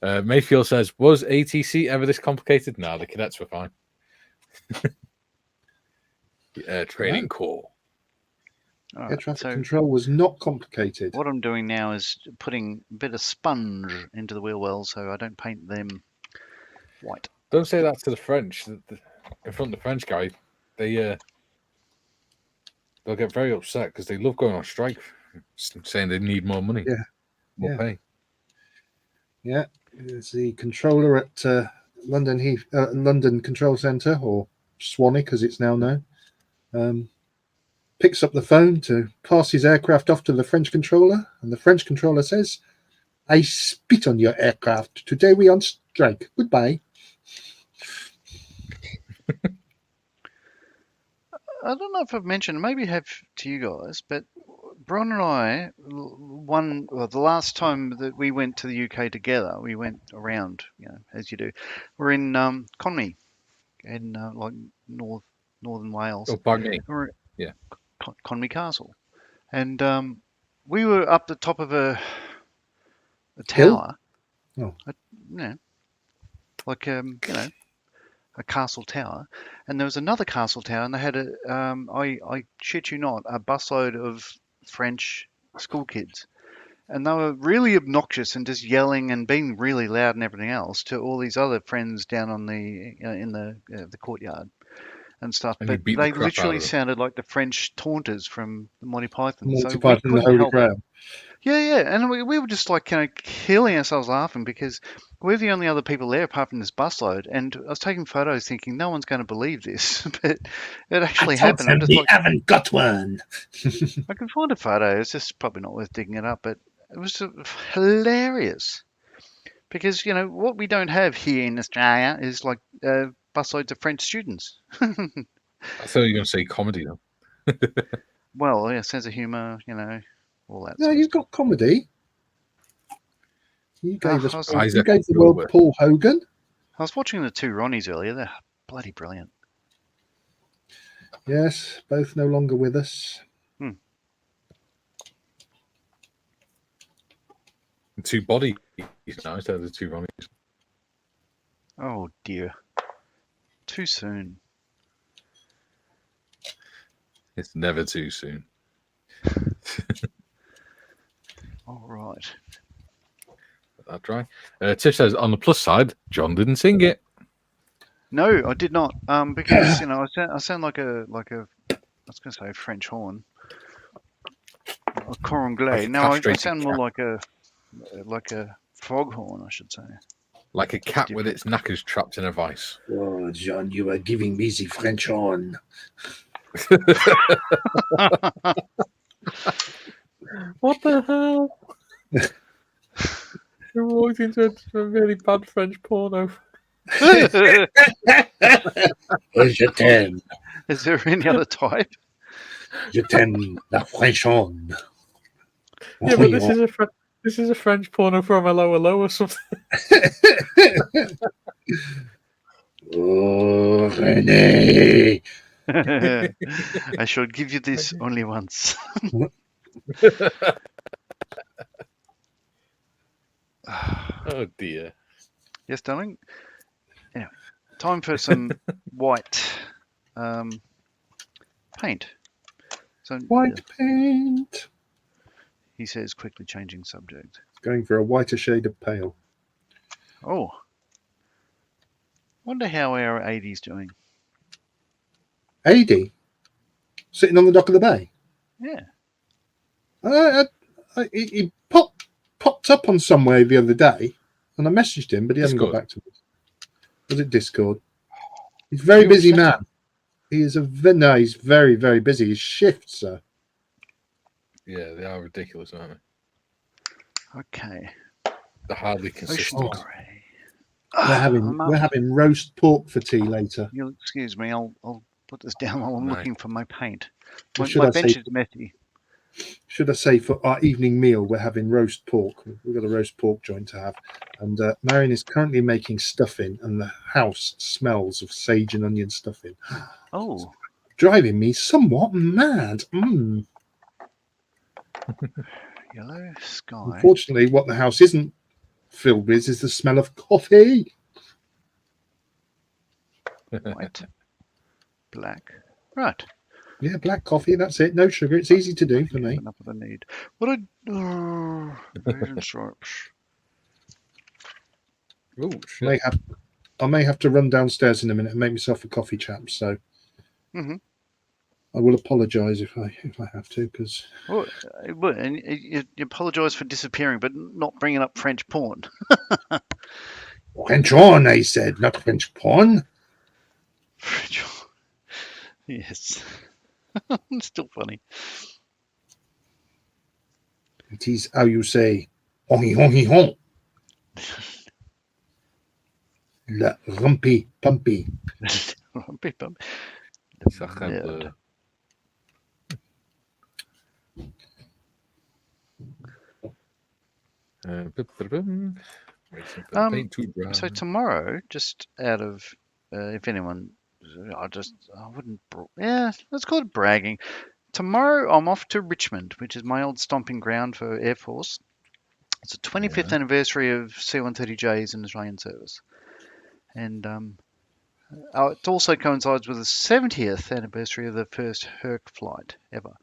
Mayfield says, was ATC ever this complicated? No, the cadets were fine. Training core. All Air right, traffic so control was not complicated. what I'm doing now is putting a bit of sponge into the wheel wells so I don't paint them white. Don't say that to the French. In front of the French guy, they'll get very upset because they love going on strike, saying they need more money, more pay. Yeah, it's the controller at London Control Centre, or Swanwick as it's now known. Picks up the phone to pass his aircraft off to the French controller, and the French controller says, I spit on your aircraft. Today we on strike. Goodbye. I don't know if I've mentioned, maybe I have to you guys, but Brian and I, the last time that we went to the UK together, we went around, as you do. We're in Conwy, in like northern Wales. Oh, by me. Yeah. Conwy Castle. And we were up the top of a tower. Oh. Like, a castle tower. And there was another castle tower, and they had I shit you not, a busload of French school kids. And they were really obnoxious and just yelling and being really loud and everything else to all these other friends down on in the courtyard and stuff. And but they literally sounded like the French taunters from the Monty Python. Monty Python and the Holy Grail. Yeah. And we were just like killing ourselves laughing because we're the only other people there apart from this busload. And I was taking photos thinking no one's going to believe this, but it actually happened. I'm just haven't got one. I can find a photo. It's just probably not worth digging it up, but it was hilarious because what we don't have here in Australia is like busloads of French students. I thought you were going to say comedy though. Well, yeah, sense of humour, all that. No, you've got comedy. You gave you gave the world Paul Hogan. I was watching the 2 Ronnies earlier. They're bloody brilliant. Yes, both no longer with us. 2 bodies now instead of the 2 Ronnies. Oh dear. Too soon. It's never too soon. All right. that dry. Tiff says, on the plus side, John didn't sing it. No, I did not. Because I sound like a I was going to say French horn, a cor Like anglais. a No, I castrated sound more cat. like a foghorn, I should say. Like a cat with different. its knackers trapped in a vice. Oh, John, you are giving me the French on. What the hell? You walked into a really bad French porno. Oh, je t'aime. Is there any other type? Je t'aime la French on. Yeah, but this is a French porno from Hello or something. Oh, René. I shall give you this only once. Oh dear. Yes, darling. Anyway, time for some white paint. So White paint. he says, quickly changing subject. Going for a whiter shade of pale. Oh, wonder how our 80's doing. 80. Sitting on the dock of the bay. Yeah. He popped up on somewhere the other day, and I messaged him, but he hasn't got back to me. Was it Discord? He's a very busy man. He's very, very busy. His shifts, sir. Yeah, they are ridiculous, aren't they? Okay. They're hardly consistent. We're having roast pork for tea later. You'll excuse me. I'll put this down while I'm looking for my paint. Should My I bench say- is messy. Should I say for our evening meal, we're having roast pork. We've got a roast pork joint to have. And Marion is currently making stuffing, and the house smells of sage and onion stuffing. Oh. Driving me somewhat mad. Yellow sky. Unfortunately, what the house isn't filled with is the smell of coffee. White. Black. Right. Yeah, black coffee, that's it. No sugar. It's easy to do for me. Enough of the need. What Asian stripes. Oh, shit. I may have to run downstairs in a minute and make myself a coffee, chaps. So Mm-hmm. I will apologise if I have to, because And you apologise for disappearing, but not bringing up French porn. French porn, I said, not French porn. French. Yes. It's still funny. It is how you say, hongy hongy hon. La rumpy pumpy. Sacre bleu. Paint too dry. So tomorrow, just out of if anyone, let's call it bragging. Tomorrow I'm off to Richmond, which is my old stomping ground for Air Force. It's the 25th anniversary of C-130Js in Australian service, and it also coincides with the 70th anniversary of the first Herc flight ever.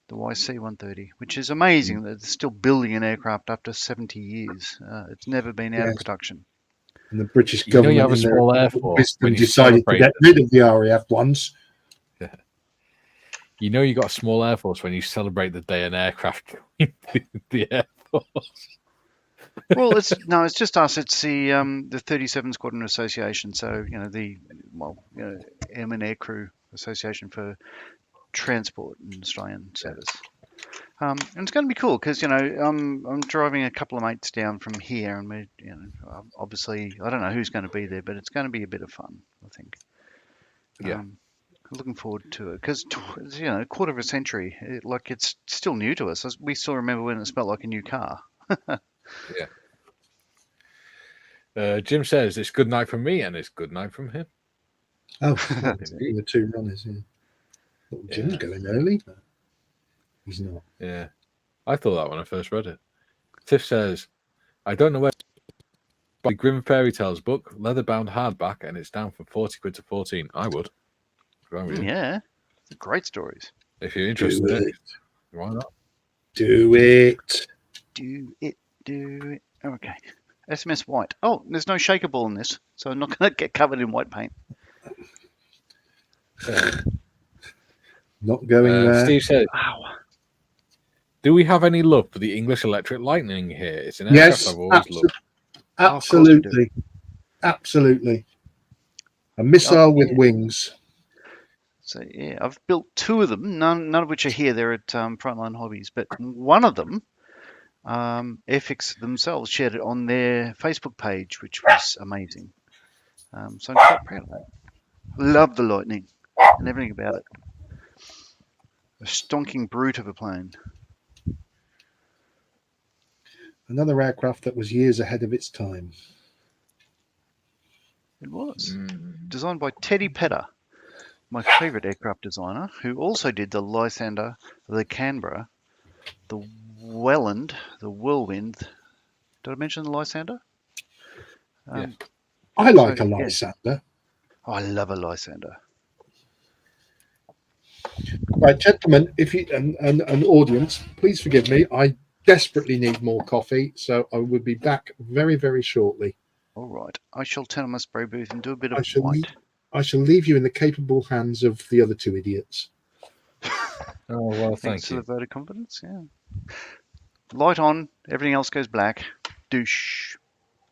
The YC-130, which is amazing that they're still building an aircraft after 70 years. It's never been out of production. And the British government, you have a small Air Force when you decided to get rid of the RAF ones. Yeah. You know you got a small Air Force when you celebrate the day an aircraft the Air Force. Well, it's just us. It's the 37 Squadron Association. So Airmen Air Crew Association for transport in Australian service. And it's going to be cool because I'm driving a couple of mates down from here, and we obviously I don't know who's going to be there, but it's going to be a bit of fun, I think. Yeah. Looking forward to it because a quarter of a century, it's still new to us. We still remember when it smelled like a new car. Yeah. Jim says it's good night from me and it's good night from him. Oh, the two runners. Yeah. Jim's going early. He's not. Yeah. I thought that when I first read it. Tiff says, I don't know where the Grim Fairy Tales book, leather-bound hardback, and it's down from 40 quid to 14. I would. Yeah. Great stories. If you're interested in it, why not? Do it. Do it. Okay. SMS white. Oh, there's no shaker ball in this, so I'm not going to get covered in white paint. Not going there. Steve said, Wow. do we have any love for the English Electric Lightning here? It's an aircraft Yes, I've always loved. absolutely. Absolutely. A missile with yeah. wings. So yeah, I've built 2 of them. None of which are here. They're at Frontline Hobbies, but one of them, Airfix themselves shared it on their Facebook page, which was amazing. So I'm quite proud of that. Love the Lightning and everything about it. A stonking brute of a plane. Another aircraft that was years ahead of its time. It was designed by Teddy Pedder, my favourite aircraft designer, who also did the Lysander, the Canberra, the Welland, the Whirlwind. Did I mention the Lysander? Yeah. I like a yeah. Lysander. Oh, I love a Lysander. Right, gentlemen, if you and audience, please forgive me. I desperately need more coffee, so I will be back very, very shortly. All right, I shall turn on my spray booth and do a bit of I white. shall leave you in the capable hands of the other 2 idiots. Oh, well, Thanks thank for you. the vote of confidence. Yeah. Light on, everything else goes black. Douche.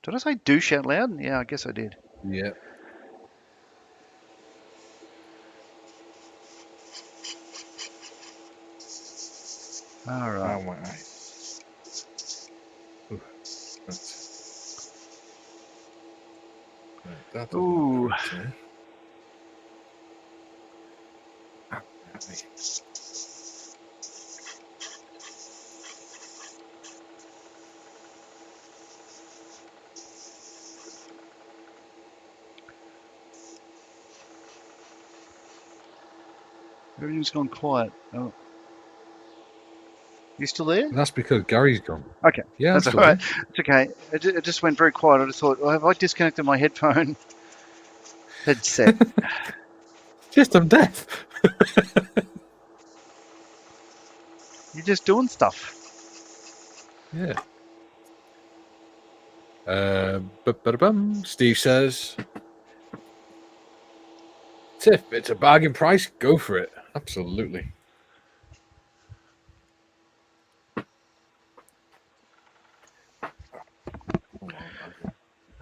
Did I say douche out loud? Yeah, I guess I did. Yeah. All right. Oh, my eye. Ooh, right. Right, that doesn't look Ooh. right to me. Ah, my eye. Everything's gone quiet. Oh. You still there? That's because Gary's gone. Okay. Yeah, That's I'm all still right. It's okay. It just went very quiet. I just thought, well, have I disconnected my headset? Just I'm deaf. You're just doing stuff. Yeah. Steve says, Tiff, it's a bargain price. Go for it. Absolutely.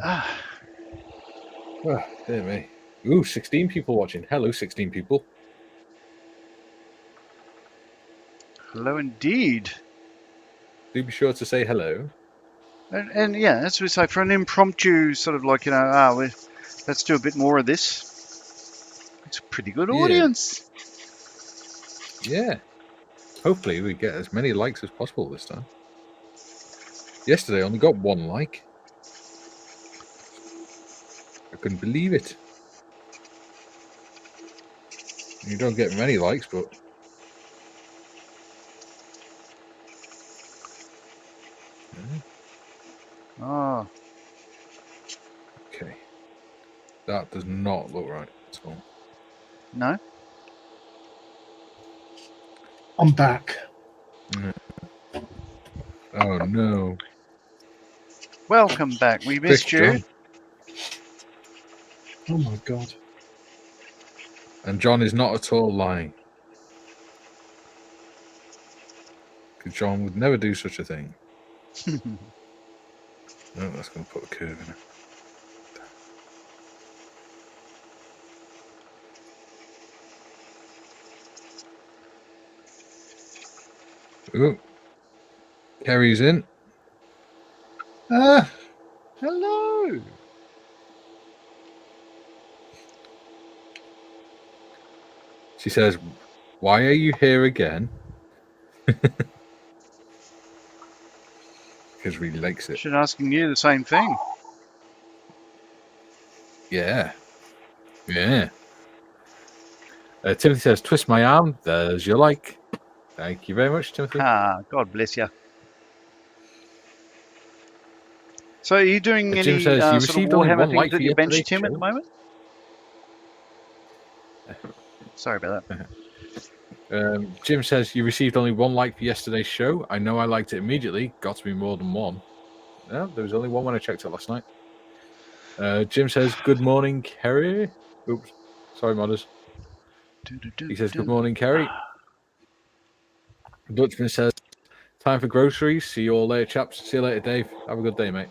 Ah, Oh, dear me. Ooh, 16 people watching. Hello, 16 people. hello indeed. Do be sure to say hello. And yeah, as we say, for an impromptu sort of like, let's do a bit more of this. It's a pretty good audience. Yeah. Hopefully we get as many likes as possible this time. Yesterday I only got 1 like. I couldn't believe it. You don't get many likes, but... Oh, Okay. That does not look right at all. no? I'm back. Oh, no. Welcome back. We missed Quick, you. John. Oh my God. And John is not at all lying. Because John would never do such a thing. No, that's going to put a curve in it. Ooh. Kerry's in. Hello. She says, why are you here again? Because he likes it. Should asking you the same thing. Yeah. Yeah. Timothy says, twist my arm. There's your like. Thank you very much, Timothy. Ah, God bless you. So are you doing Jim any says, you sort of received only Warhammer 1 things like at for your bench, yesterday's Tim, at show. the moment? Sorry about that. Jim says, you received only 1 like for yesterday's show. I know I liked it immediately. Got to be more than 1. No, there was only one when I checked it last night. Jim says, "Good morning, Kerry." Oops, sorry, modders. He says, "Good morning, Kerry." Dutchman says, "Time for groceries. See you all later, chaps. See you later, Dave. Have a good day, mate."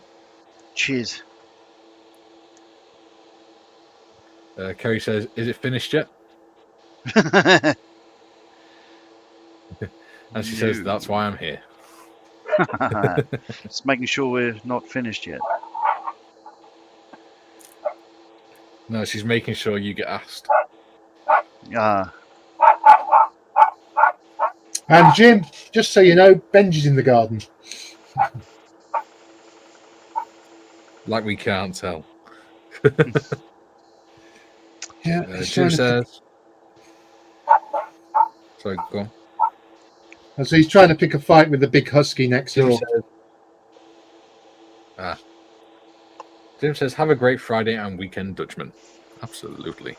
Cheers. Kerry says, "Is it finished yet?" And she says, "That's why I'm here." Just making sure we're not finished yet. No, she's making sure you get asked. And Jim, just so you know, Benji's in the garden. Like we can't tell. Yeah, Jim says, "Sorry, go on." and so he's trying to pick a fight with the big husky next Jim door. says, Jim says, "Have a great Friday and weekend, Dutchman." Absolutely.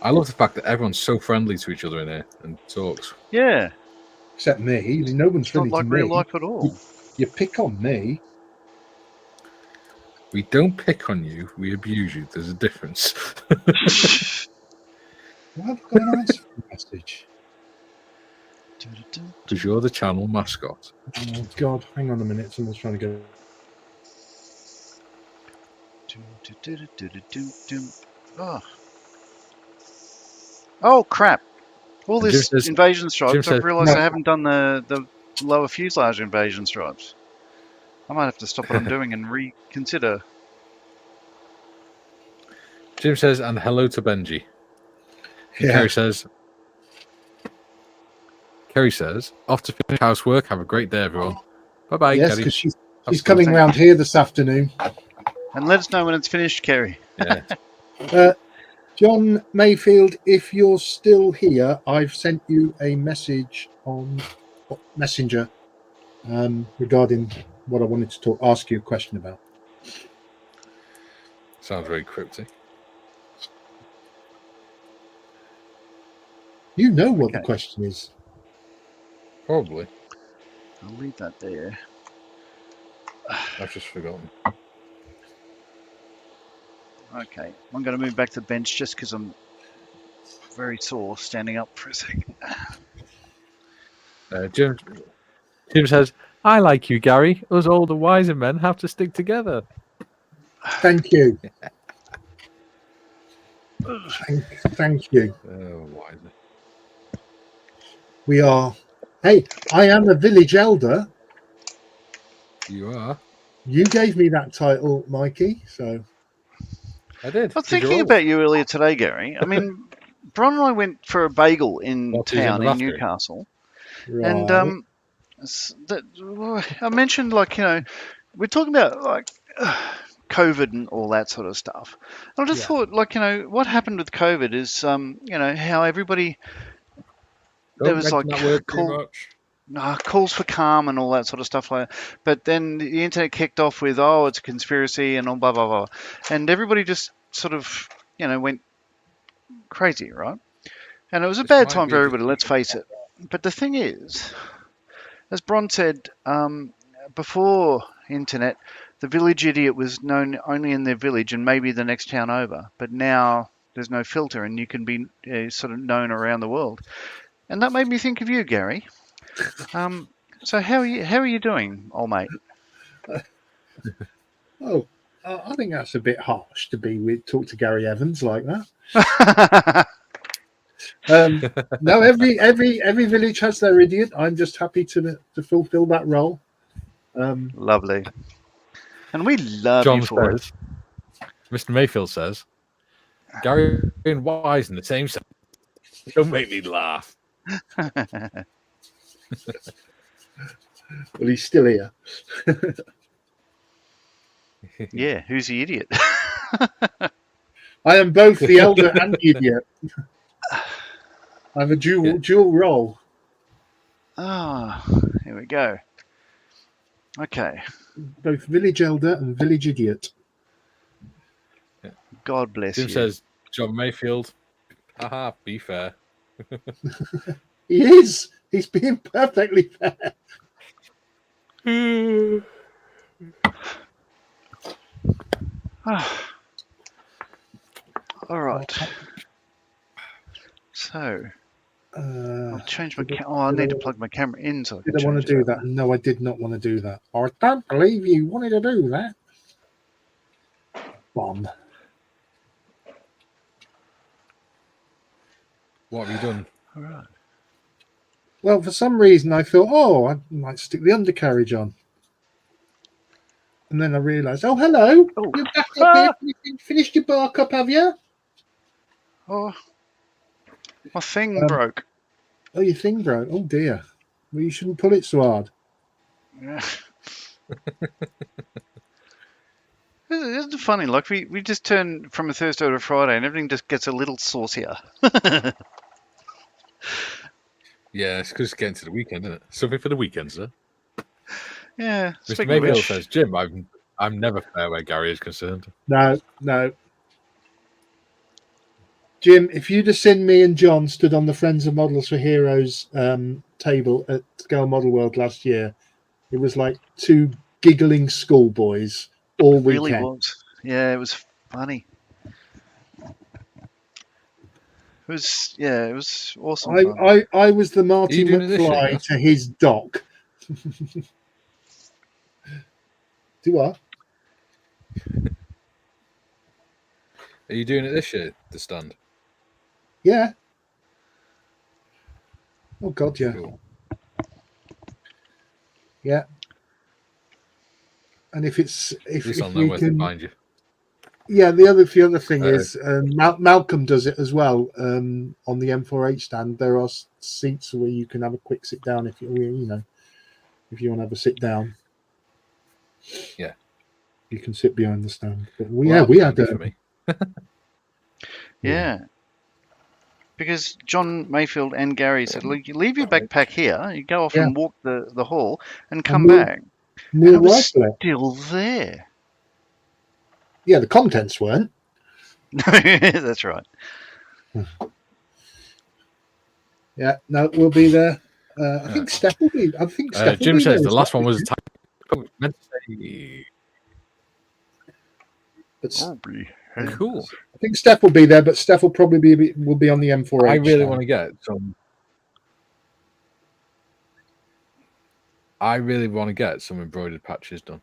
I love the fact that everyone's so friendly to each other in here and talks. Yeah. Except me. No one's It's not friendly like to real me. life at all. You pick on me. We don't pick on you, we abuse you. There's a difference. Why have I got an answer message? Because you're the channel mascot. Oh, God. Hang on a minute. Someone's trying to go. Oh, crap. All And this Jim says- invasion stripes, says- I've realised No. I haven't done the lower fuselage invasion stripes. I might have to stop what I'm doing and reconsider. Jim says, "And hello to Benji." And Yeah. Kerry says, "Off to finish housework. Have a great day, everyone." Bye-bye, Yes, Kerry. because she's Absolutely. coming round here this afternoon. And let us know when it's finished, Kerry. Yeah. John Mayfield, if you're still here, I've sent you a message on Messenger regarding what I wanted to ask you a question about. Sounds very cryptic. You know what the Okay. question is. Probably. I'll leave that there. I've just forgotten. Okay. I'm going to move back to the bench just because I'm very sore standing up for a second. Jim says, "I like you, Gary. Us older, wiser men have to stick together." Thank you. Thank you. Wiser. We are. Hey, I am a village elder. You are. You gave me that title, Mikey. So I did. I was thinking about you earlier today, Gary. I mean, Bron and I went for a bagel in What, he's in town the in bathroom? Newcastle. right. And I mentioned, like, we're talking about like COVID and all that sort of stuff. And I just thought, like, what happened with COVID is, how everybody there was like that word too much. calls for calm and all that sort of stuff like that. But then the internet kicked off with, oh, it's a conspiracy and all blah blah blah, and everybody just sort of went crazy, right? And it was a bad time for everybody. Let's face it. But the thing is, as Bron said, before internet, the village idiot was known only in their village and maybe the next town over. But now there's no filter, and you can be sort of known around the world. And that made me think of you, Gary. So how are you doing, old mate? Oh, I think that's a bit harsh to talk to Gary Evans like that. No, every village has their idiot. I'm just happy to fulfill that role. Lovely. And we love John you for it. says, Mr. Mayfield says, "Gary and Wise in the same sentence. Don't make me laugh." Well, he's still here. Yeah, who's the idiot? I am both the elder and the idiot. I have a dual role. Ah, here we go. Okay. Both village elder and village idiot. God bless Jim you. says, "John Mayfield, haha, be fair." He is. He's being perfectly fair. All right. So I'll change my camera. Oh, I need to plug my camera in so I can Did I want to change do it that? over. No, I did not want to do that. I don't believe you wanted to do that. Bomb. What have you done? All right. Well, for some reason, I thought, oh, I might stick the undercarriage on. And then I realised, oh, hello. Oh. You're back up here. You finished your bark up, have you? Oh, my thing broke. Oh, your thing broke. Oh, dear. Well, you shouldn't pull it so hard. Yeah. Isn't it funny? Like we just turn from a Thursday to a Friday, and everything just gets a little saucier. Yeah, it's because it's getting to the weekend, isn't it? Something for the weekend, sir. Yeah. Mr. Speaking of Mayfield which, says, Jim, I'm never fair where Gary is concerned. No. Jim, if you'd have seen me and John stood on the Friends of Models for Heroes table at Scale Model World last year, it was like two giggling schoolboys all it really weekend. was. Yeah, it was funny. It was awesome fun. I was the Marty doing it this year, McFly Gus? to his Doc. Do what? Are you doing it this year, the stand? Yeah. Oh God, yeah. Cool. Yeah. And if it's At least I'll if know we where to can, find you. yeah. The other thing is Malcolm does it as well. On the M4H stand, there are seats where you can have a quick sit down if you want to have a sit down. Yeah. You can sit behind the stand. But Well, we had for me. Yeah. Because John Mayfield and Gary said, "Look, you leave your backpack here. You go off and walk the hall, and come back." And it was still there. Yeah, the contents weren't. That's right. Yeah, no, we'll be there. I think Steph will be. I think Steph will Jim be says there the as last well. one was meant to say. But Cool. I think Steph will be there, but Steph will probably be on the M4H. I really want to get some. I really want to get some embroidered patches done.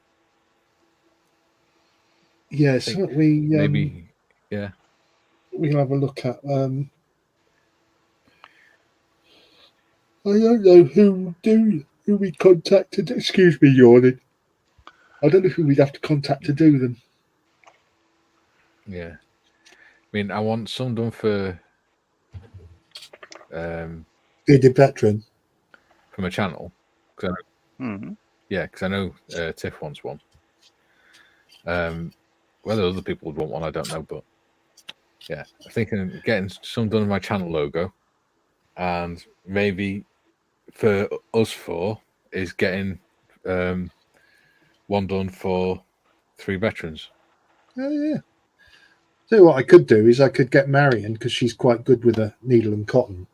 Yes, we maybe. Yeah. We'll have a look at. I don't know who we contacted. Excuse me, yawning. I don't know who we'd have to contact to do them. Yeah. I mean, I want some done for Bearded Veteran. from a channel. Cause because I know Tiff wants one. Whether other people would want one, I don't know. But yeah, I'm thinking getting some done with my channel logo, and maybe for us four is getting one done for 3 veterans. Oh yeah. So what I could do is I could get Marion, because she's quite good with a needle and cotton.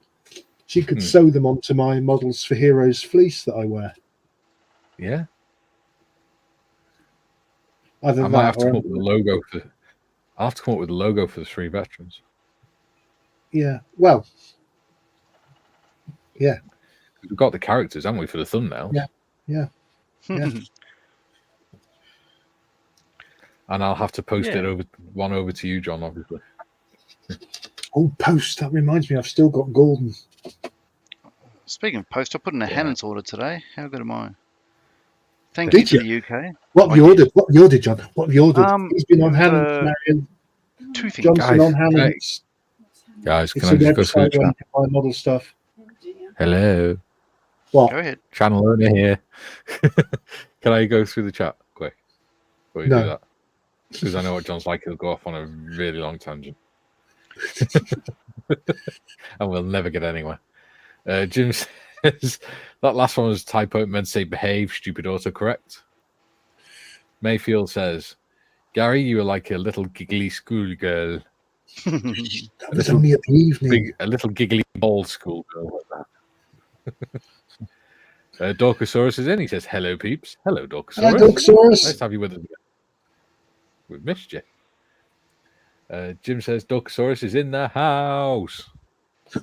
She could sew them onto my Models for Heroes fleece that I wear. Yeah. Either I might have to come up with a logo for. I'll have to come up with a logo for the 3 veterans. Yeah. Well. Yeah. We've got the characters, haven't we, for the thumbnail? Yeah. And I'll have to post it over to you, John, obviously. Oh, post. That reminds me, I've still got Gordon. Speaking of post, I put in a Hannon's order today. How good am I? Thank Did you you? to the UK. What have you ordered? What have you ordered, John? What have you ordered? He's been on Hannon's, Marion. 2 things. Johnson on Hannon's. Guys, can I just go through the chat? My model stuff. Hello. What? Go ahead. Channel owner here. Can I go through the chat quick? Before you do that? Because I know what John's like. He'll go off on a really long tangent. And we'll never get anywhere. Jim says, that last one was typo. It meant to say behave, stupid autocorrect. Mayfield says, Gary, you were like a little giggly schoolgirl. That was only at the evening. A little giggly bald schoolgirl like that. Dorkosaurus is in. He says, hello, peeps. Hello, Dorkosaurus. Hello, Dorkosaurus. Nice to have you with us again. We've missed you. Jim says Dorkosaurus is in the house.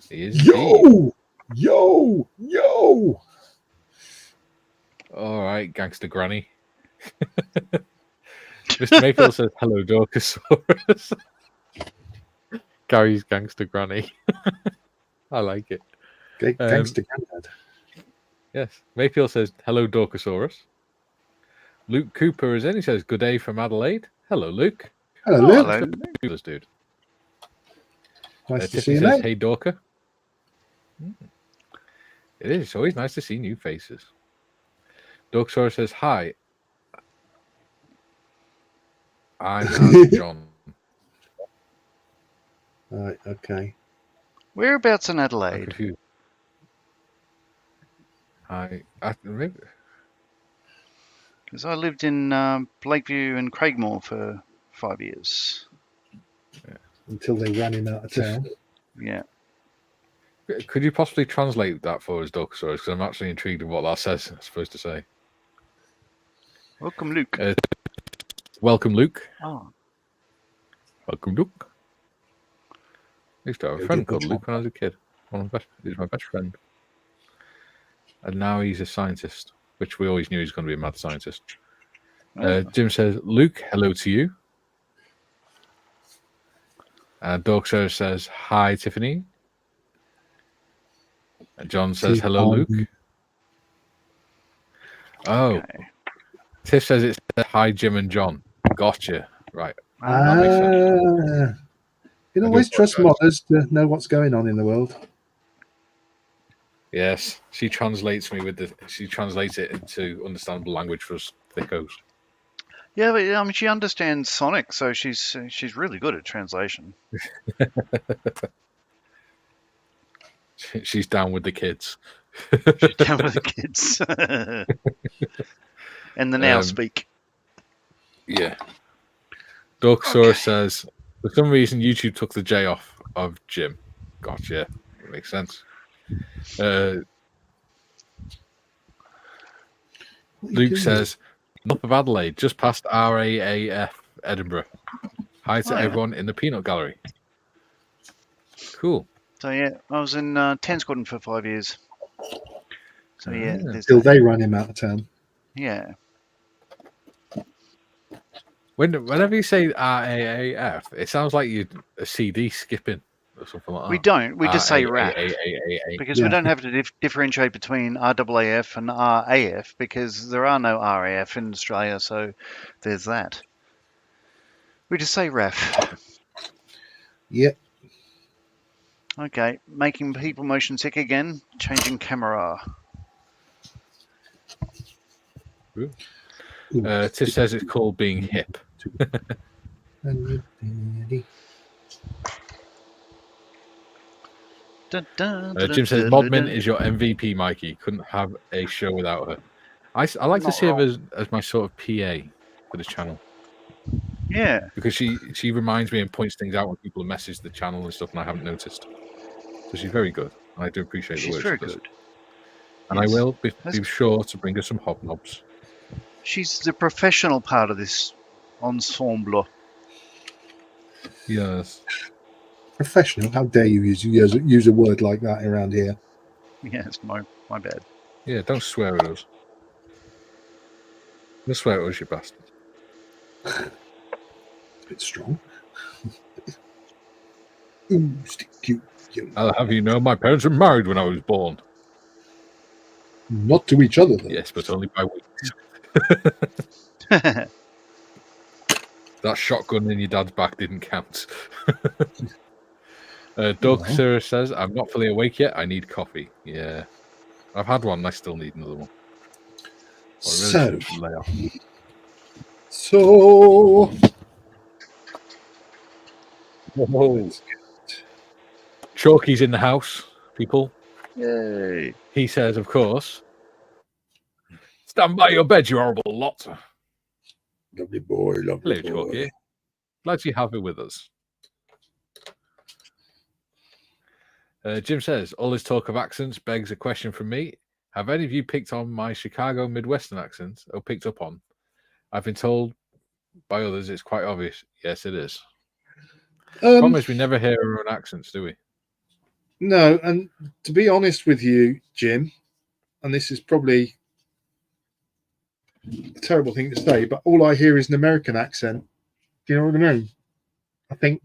He is. Yo! All right, gangster granny. Mr. Mayfield says hello, Dorkosaurus. Gary's gangster granny. I like it. Gangster Granddad. Yes. Mayfield says hello, Dorkosaurus. Luke Cooper is in. He says good day from Adelaide. Hello, Luke. Hello, Luke. Hello. Dude. Nice to see Tiffany you, says, mate. hey, Dorker. It is. It's always nice to see new faces. Dorkosaurus says, hi. I'm John. Right, okay. Whereabouts in I'm Adelaide? confused. Maybe. Because I lived in Blakeview and Craigmore for 5 years. Until they ran him out of town. Yeah. Could you possibly translate that for us, Dorkosaurus? Because I'm actually intrigued in what that says. It's supposed to say. Welcome, Luke. Welcome, Luke. Oh. Welcome, Luke. I used to have a Go friend get the called Luke chop. when I was a kid. He's my best friend. And now he's a scientist, which we always knew he was going to be a mad scientist. Jim says, Luke, hello to you. Dorksaurus says, hi, Tiffany. And John says, hello, Luke. Oh, Okay. Tiff says it's hi, Jim and John. Gotcha. Right. That makes sense. You I do always trust apologise. modders to know what's going on in the world. Yes, she translates she translates it into understandable language for us thickos. Yeah, but I mean, she understands Sonic, so she's really good at translation. She's down with the kids. She's down with the kids. And the now speak. Yeah. Dorkosaurus says, for some reason, YouTube took the J off of Jim. Gotcha. Makes sense. Luke says, North of Adelaide, just past RAAF Edinburgh. Hi to everyone in the peanut gallery. Cool. So yeah, I was in 10 Squadron for 5 years. So yeah, there's Till that. they ran him out of town. Yeah. Whenever you say RAAF, it sounds like you're a CD skipping or something like that. We don't. We just say RAF. RAAAA. Because we don't have to differentiate between RAAF and RAF because there are no RAF in Australia, so there's that. We just say RAF. Yep. Okay, making people motion sick again, changing camera. Tiff says it's called being hip. Dun, dun, Jim says Modmin is your MVP, Mikey. Couldn't have a show without her. I like to see her as my sort of PA for the channel. Yeah. Because she reminds me and points things out when people have messaged the channel and stuff and I haven't noticed. So she's very good. And I do appreciate the work She's very she does. good. And I will be sure to bring her some hobnobs. She's the professional part of this ensemble. Yes. Professional? How dare you use a word like that around here? Yeah, it's my bad. Yeah, don't swear at us. Don't swear at us, you bastard. It's a bit strong. Ooh, stick you. I'll have you know my parents were married when I was born. Not to each other, though. Yes, but only by weeks. That shotgun in your dad's back didn't count. Dorkosaurus says, I'm not fully awake yet. I need coffee. Yeah. I've had one and I still need another one. So. Lay off. Whoa. Chalky's in the house, people. Yay. He says, of course, stand by your bed, you horrible lot. Lovely boy, lovely Hello, boy. Chalky. Glad you have it with us. Jim says, all this talk of accents begs a question from me. Have any of you picked on my Chicago Midwestern accent or picked up on? I've been told by others it's quite obvious. Yes, it is. Problem is, we never hear our own accents, do we? No, and to be honest with you, Jim, and this is probably a terrible thing to say, but all I hear is an American accent. Do you know what I mean? I think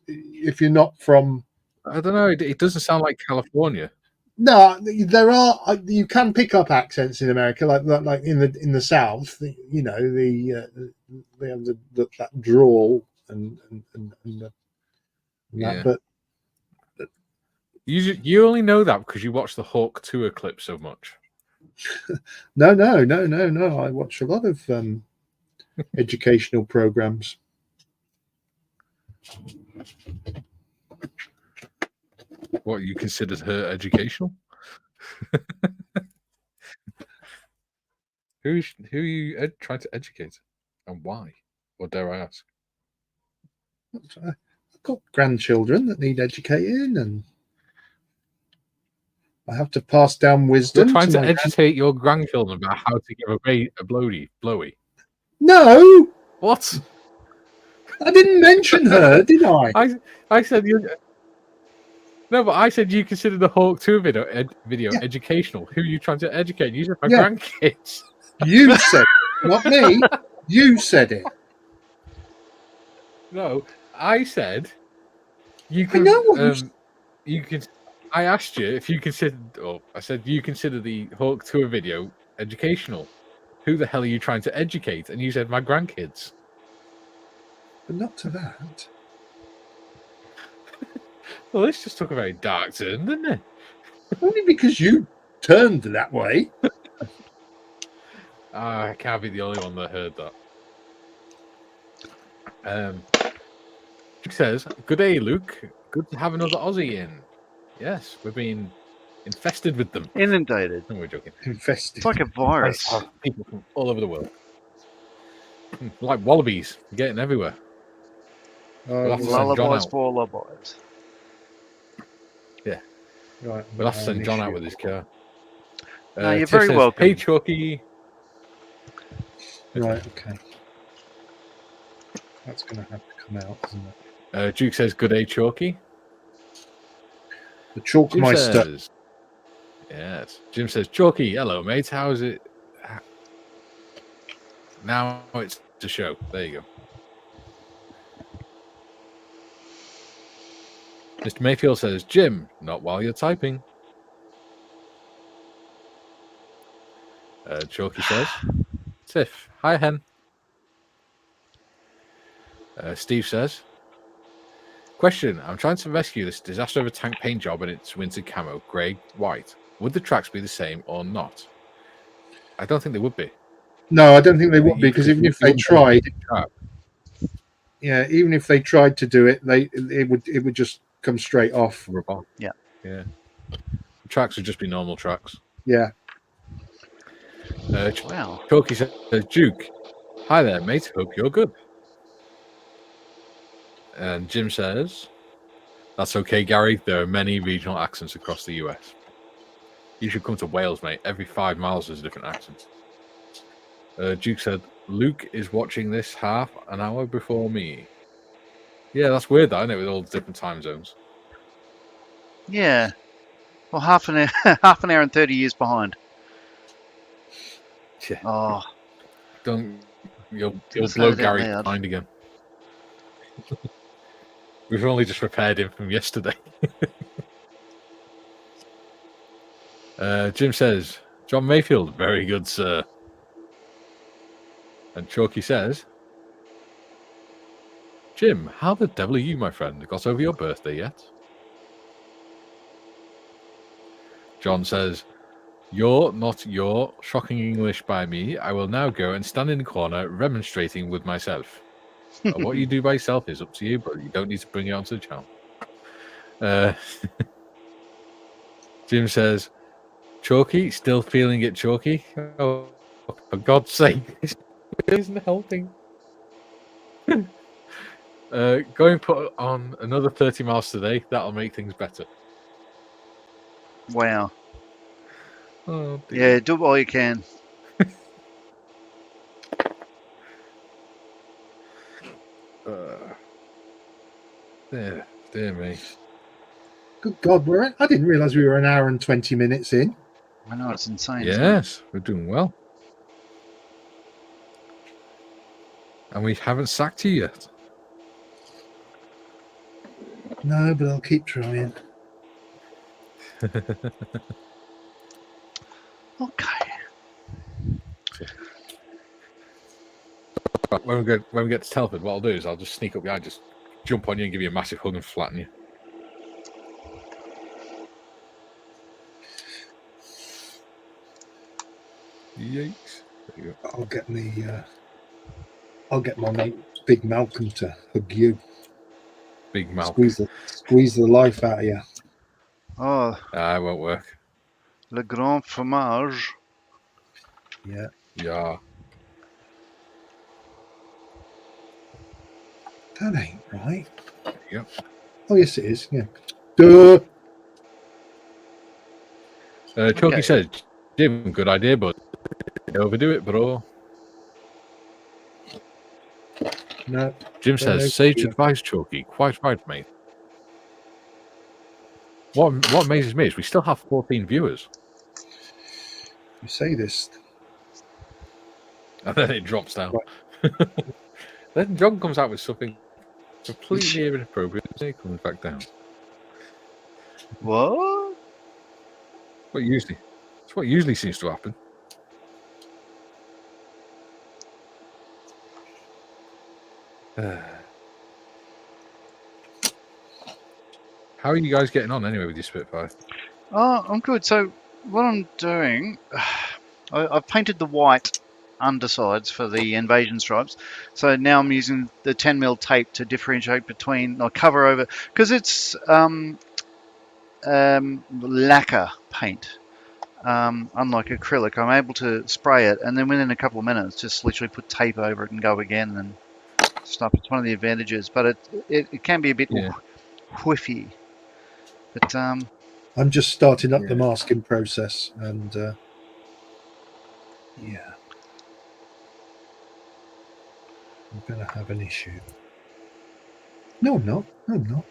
if you're not from, I don't know. It doesn't sound like California. no, there are, you can pick up accents in America, like in the South. You know, they have that drawl and Yeah. that, but You only know that because you watch the Hawk Tour clip so much. no. I watch a lot of educational programs. What, you considered her educational? Who are you trying to educate, and why? Or dare I ask? I've got grandchildren that need educating, and I have to pass down wisdom. You're trying to my educate your grandchildren about how to give a blowy. No, What? I didn't mention her, did I? I said you. No, but I said you consider the Hawk Tour video Yeah. educational. Who are you trying to educate? You said my Yeah. grandkids. You said it, not me. You said it. No, I said you I can. know what you You can. I asked you if you considered. Or I said you consider the Hawk Tour video educational. Who the hell are you trying to educate? And you said my grandkids. but not to that. Well, this just took a very dark turn, didn't it? Only because you turned that way. I can't be the only one that heard that. He says, "Good day, Luke. Good to have another Aussie in. Yes, we've been infested with them. Inundated. No, we're joking. Infested. It's like a virus. People from all over the world, like wallabies, getting everywhere. We'll have to send John Lullabies out. for lullabies. Right, We'll have to send John out with his car." No, you're Tiff very says, welcome. "Hey, Chalky." Right, okay. That's going to have to come out, isn't it? Duke says, "Good day, Chalky." The Jim Chalkmeister. says, "Yes." Jim says, "Chalky, hello, mate. How's it?" Now it's the show. There you go. Mr. Mayfield says, "Jim, not while you're typing." Chalky says, "Tiff, hi, hen." Steve says, "Question, I'm trying to rescue this disaster of a tank paint job and its winter camo, grey, white. Would the tracks be the same or not?" I don't think they would be. No, I don't think they would be, because even if they tried, even if they tried to do it, it would just come straight off. Yeah. The tracks would just be normal tracks. Yeah. Wow. Chalky says, "Duke, hi there, mate. Hope you're good." And Jim says, "That's okay, Gary. There are many regional accents across the US. You should come to Wales, mate. Every 5 miles there's a different accent." Duke said, "Luke is watching this half an hour before me." Yeah, that's weird, though, isn't it, with all the different time zones? Yeah. Well, half an hour and 30 years behind. Yeah. Oh, You'll Didn't say blow that Gary loud. behind again. We've only just repaired him from yesterday. Jim says, "John Mayfield, very good, sir." And Chalky says, "Jim, how the devil are you, my friend? Got over your birthday yet?" John says, "You're not your shocking English by me. I will now go and stand in the corner remonstrating with myself. What you do by yourself is up to you, but you don't need to bring it onto the channel." Jim says, "Chalky, still feeling it, Chalky? Oh, for God's sake, this isn't helping." Going put on another 30 miles today. That'll make things better. wow. Oh, dear. Yeah, do it while you can. Dear me. Good God, I didn't realise we were an hour and 20 minutes in. I know, it's insane. Isn't it? Yes, we're doing well. And we haven't sacked you yet. No, but I'll keep trying. Okay. Right, when we get to Telford, what I'll do is I'll just sneak up behind, just jump on you and give you a massive hug and flatten you. Yikes. There you go. I'll get my mate Big Malcolm to hug you. Big mouth. Squeeze the life out of you. Oh, It won't work. le grand fromage. Yeah. Yeah. That ain't right. Yep. Oh, yes, it is. Yeah. Duh. Chucky Okay. says, Jim, good idea, but don't overdo it, bro. No. Jim Don't says, sage overdo it. advice, Chucky. Quite right, mate. What amazes me is we still have 14 viewers. You say this. And then it drops down. Right. Then John comes out with something completely inappropriate and it comes back down. What? It's what usually seems to happen. How are you guys getting on anyway with your Spitfire? Oh, I'm good. So what I'm doing, I've painted the white undersides for the invasion stripes. So now I'm using the 10mm tape to differentiate between, or cover over, because it's lacquer paint. Unlike acrylic, I'm able to spray it and then within a couple of minutes just literally put tape over it and go again and stuff. It's one of the advantages, but it can be a bit whiffy. But I'm just starting up the masking process, and yeah, I'm going to have an issue. No, I'm not. No, I'm not.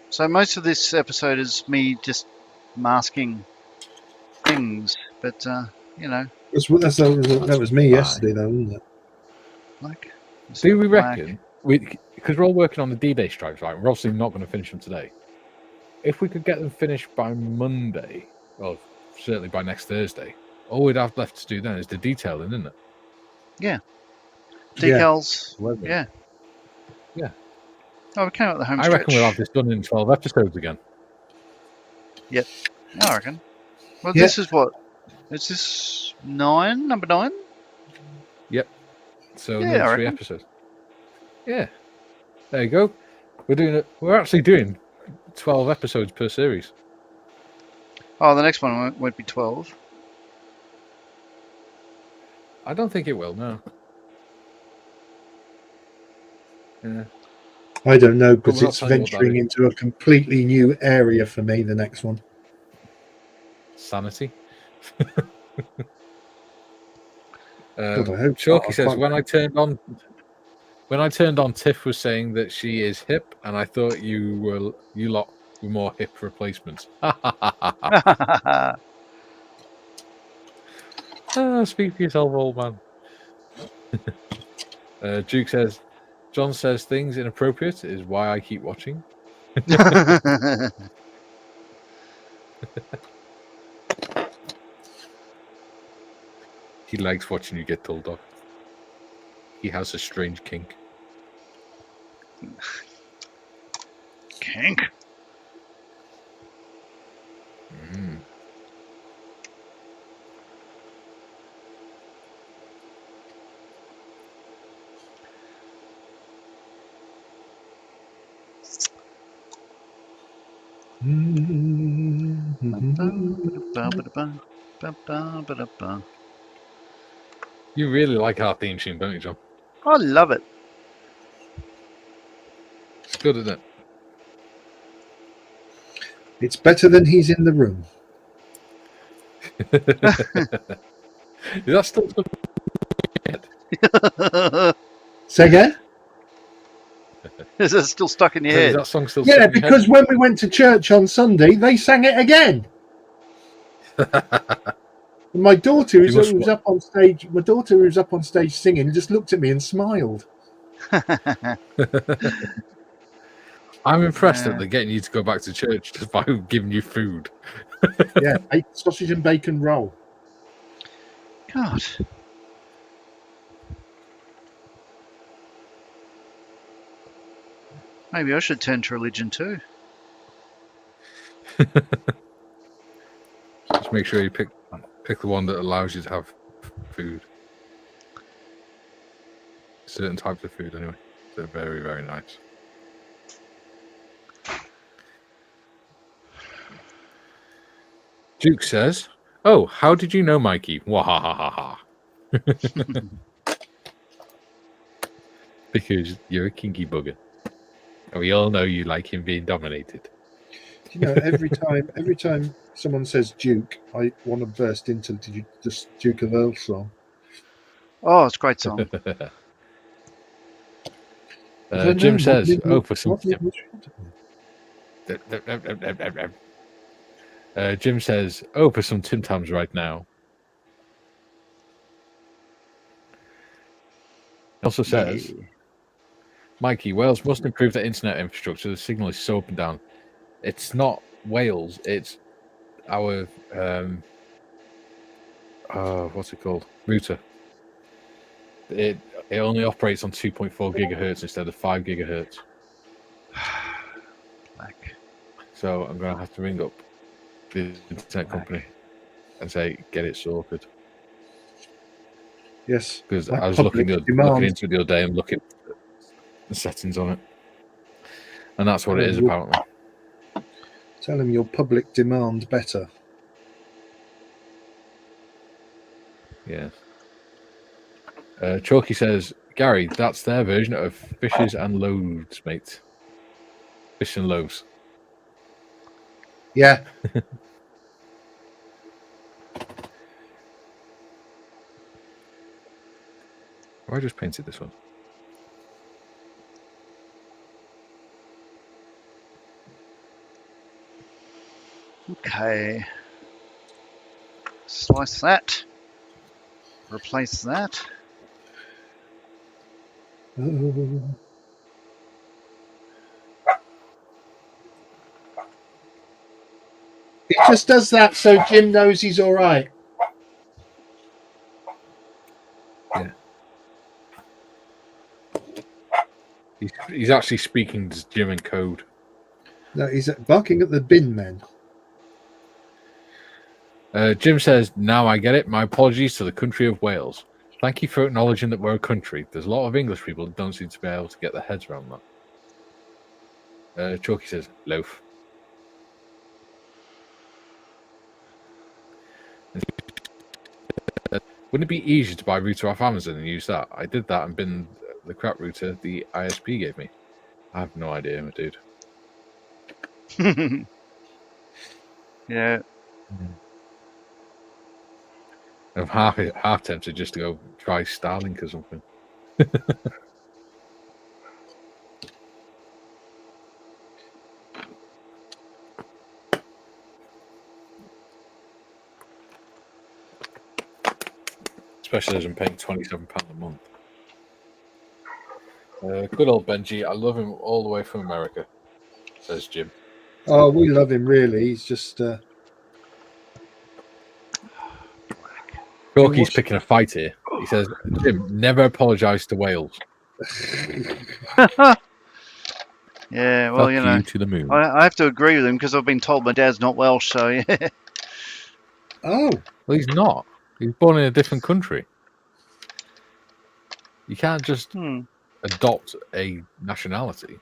So most of this episode is me just masking things, but you know. That was me yesterday, though, wasn't it? Like, do we reckon because we're all working on the D-Day stripes, right? We're obviously not going to finish them today. If we could get them finished by Monday, well, certainly by next Thursday, all we'd have left to do then is the detailing, isn't it? Yeah. Decals. Yeah. Yeah. Oh, we came out the home I stretch. reckon we'll have this done in 12 episodes again. Yep. I reckon. Well, this is what? Is this 9? Number 9? Yep. So Yeah, another 3 episodes. Yeah. There you go. We're actually doing 12 episodes per series. Oh, the next one won't be 12. I don't think it will, no. Yeah. I don't know, because it's venturing into a completely new area for me, the next one. Sanity. God, Chalky says, when I turned on, Tiff was saying that she is hip, and I thought you lot were more hip replacements. Speak for yourself, old man. Duke says, John says things inappropriate is why I keep watching. He likes watching you get told off. He has a strange kink. Kink? Mm. You really like our theme tune, don't you, John? I love it. It's good, isn't it? It's better than He's in the Room. Is that still stuck in your head? Say again? Is it still stuck in your Is head? that song still Yeah, stuck in your because when we went to church on Sunday, they sang it again. head? And my daughter, You must- who was up on stage, singing, just looked at me and smiled. I'm impressed that Yeah. they're getting you to go back to church just by giving you food. Yeah, sausage and bacon roll. God. Maybe I should turn to religion too. Just make sure you pick the one that allows you to have food. Certain types of food, anyway. They're very, very nice. Duke says, "Oh, how did you know, Mikey? Wahahaha." Because you're a kinky bugger. And we all know you like him being dominated. You know, every time someone says Duke, I want to burst into the Duke of Earl song. Oh, it's a great song. Jim says, "Oh, for some." Jim says, "Oh, for some Tim Tams right now." He also says, Yeah. "Mikey, Wales must improve their internet infrastructure. The signal is so up and down. It's not Wales. It's our what's it called? Router. It only operates on 2.4 gigahertz instead of 5 gigahertz. Black. So I'm going to have to ring up the internet company and say, get it sorted." Yes, Because like I was public looking demand. into it the other day and looking at the settings on it, and that's what it is Oh, apparently. Tell him your public demand better. Yeah. Chalky says, "Gary, that's their version of fishes and loaves, mate. Fish and loaves." Yeah. Or I just painted this one. Okay. Slice that. Replace that. He just does that so Jim knows he's all right. Yeah. He's actually speaking to Jim in code. No, he's barking at the bin men. Jim says, "Now I get it. My apologies to the country of Wales. Thank you for acknowledging that we're a country. There's a lot of English people that don't seem to be able to get their heads around that." Chalky says, "Loaf." Wouldn't it be easier to buy router off Amazon and use that? I did that and bin the crap router the ISP gave me. I have no idea, my dude. Yeah. I'm half tempted just to go try Starlink or something. Especially as I'm paying £27 a month. Good old Benji. I love him all the way from America, says Jim. Oh, we love him, really. He's just... Chalky's picking a fight here. He says, "Jim, never apologise to Wales." Yeah, well, Fuck you know, to the moon. I have to agree with him because I've been told my dad's not Welsh, so yeah. Oh. Well, he's not. He's born in a different country. You can't just adopt a nationality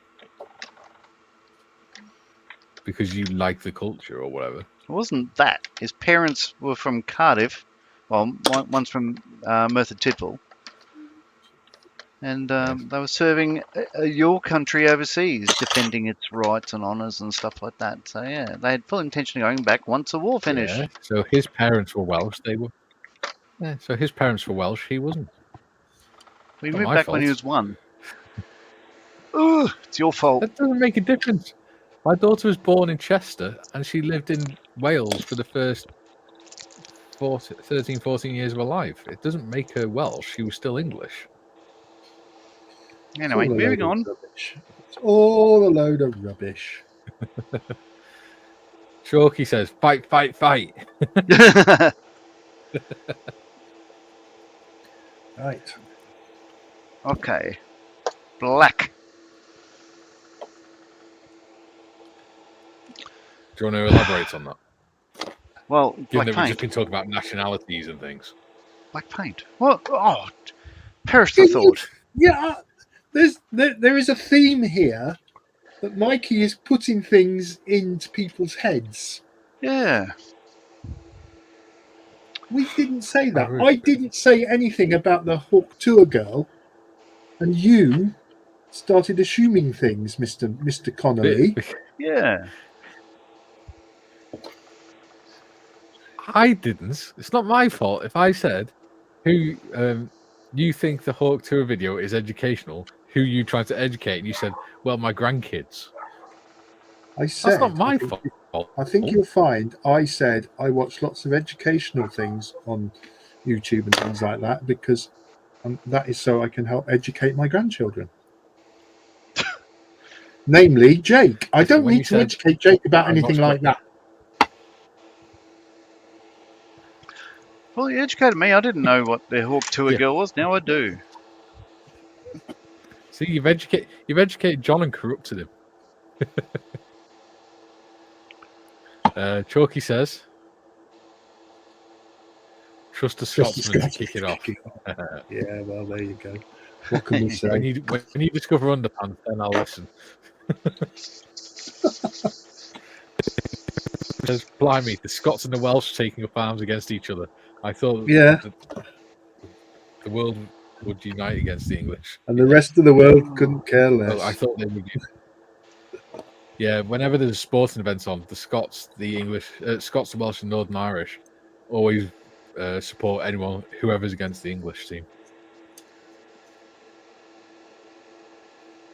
because you like the culture or whatever. It wasn't that. His parents were from Cardiff. Well, one's from Merthyr Tydfil. And they were serving your country overseas, defending its rights and honours and stuff like that. So, yeah, they had full intention of going back once the war finished. Yeah. So his parents were Welsh. They were. Yeah, so his parents were Welsh. He wasn't. We Not moved my back when he fault. was 1. Ooh, it's your fault. That doesn't make a difference. My daughter was born in Chester, and she lived in Wales for the first 13, 14 years of her life. It doesn't make her Welsh. She was still English. Anyway, It's all a moving load on. of rubbish. It's all a load of rubbish. Chalky says, fight, fight, fight. Right. Okay. Black. Do you want to elaborate on that? Well, Given black that we've just paint. been talking about nationalities and things. Black paint. What? Oh, perish the Can you- thought. Yeah, there is a theme here that Mikey is putting things into people's heads. Yeah. We didn't say that. Oh, I didn't say anything about the Hawk Tour girl, and you started assuming things, Mr. Connolly. Yeah. I didn't. It's not my fault if I said who you think the Hawk Tour video is educational, who you trying to educate, and you said, well, my grandkids. I said, That's not my fault. I think you'll find I said I watch lots of educational things on YouTube and things like that because that is so I can help educate my grandchildren. Namely, Jake. I don't When you need to said, educate Jake about "I anything watched like that. Well, you educated me. I didn't know what the Hawk Tour Yeah. girl was. Now I do. See, you've educated John and corrupted him. Chalky says, trust a Scotsman to kick it off. Yeah, well, there you go. What can we say? When you discover underpants, then I'll listen. Says, blimey, the Scots and the Welsh taking up arms against each other. I thought the world would unite against the English. And the rest of the world couldn't care less. Oh, I thought they would. Yeah, whenever there's sporting events on, the Scots, the English, Scots, the Welsh, and Northern Irish always support whoever's against the English team.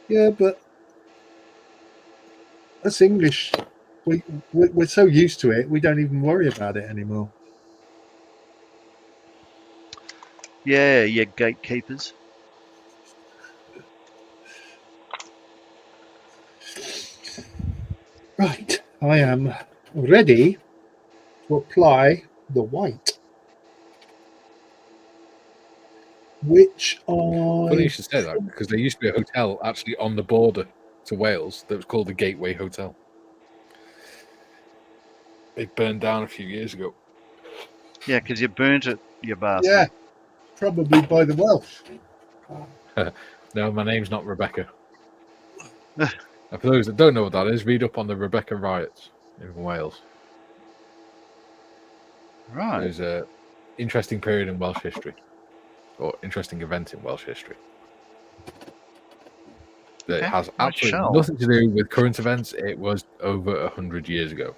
Yeah, but us English, we're so used to it, we don't even worry about it anymore. Yeah, you gatekeepers. Right, I am ready to apply the white, which Funny you I should say that, because there used to be a hotel actually on the border to Wales that was called the Gateway Hotel. It burned down a few years ago. Yeah, because you burnt it, you bastard. yeah, probably by the Welsh. No, my name's not Rebecca. And for those that don't know what that is, read up on the Rebecca riots in Wales. Right. There's an interesting period in Welsh history, or interesting event in Welsh history. That Okay, has I absolutely shall. nothing to do with current events. It was over 100 years ago.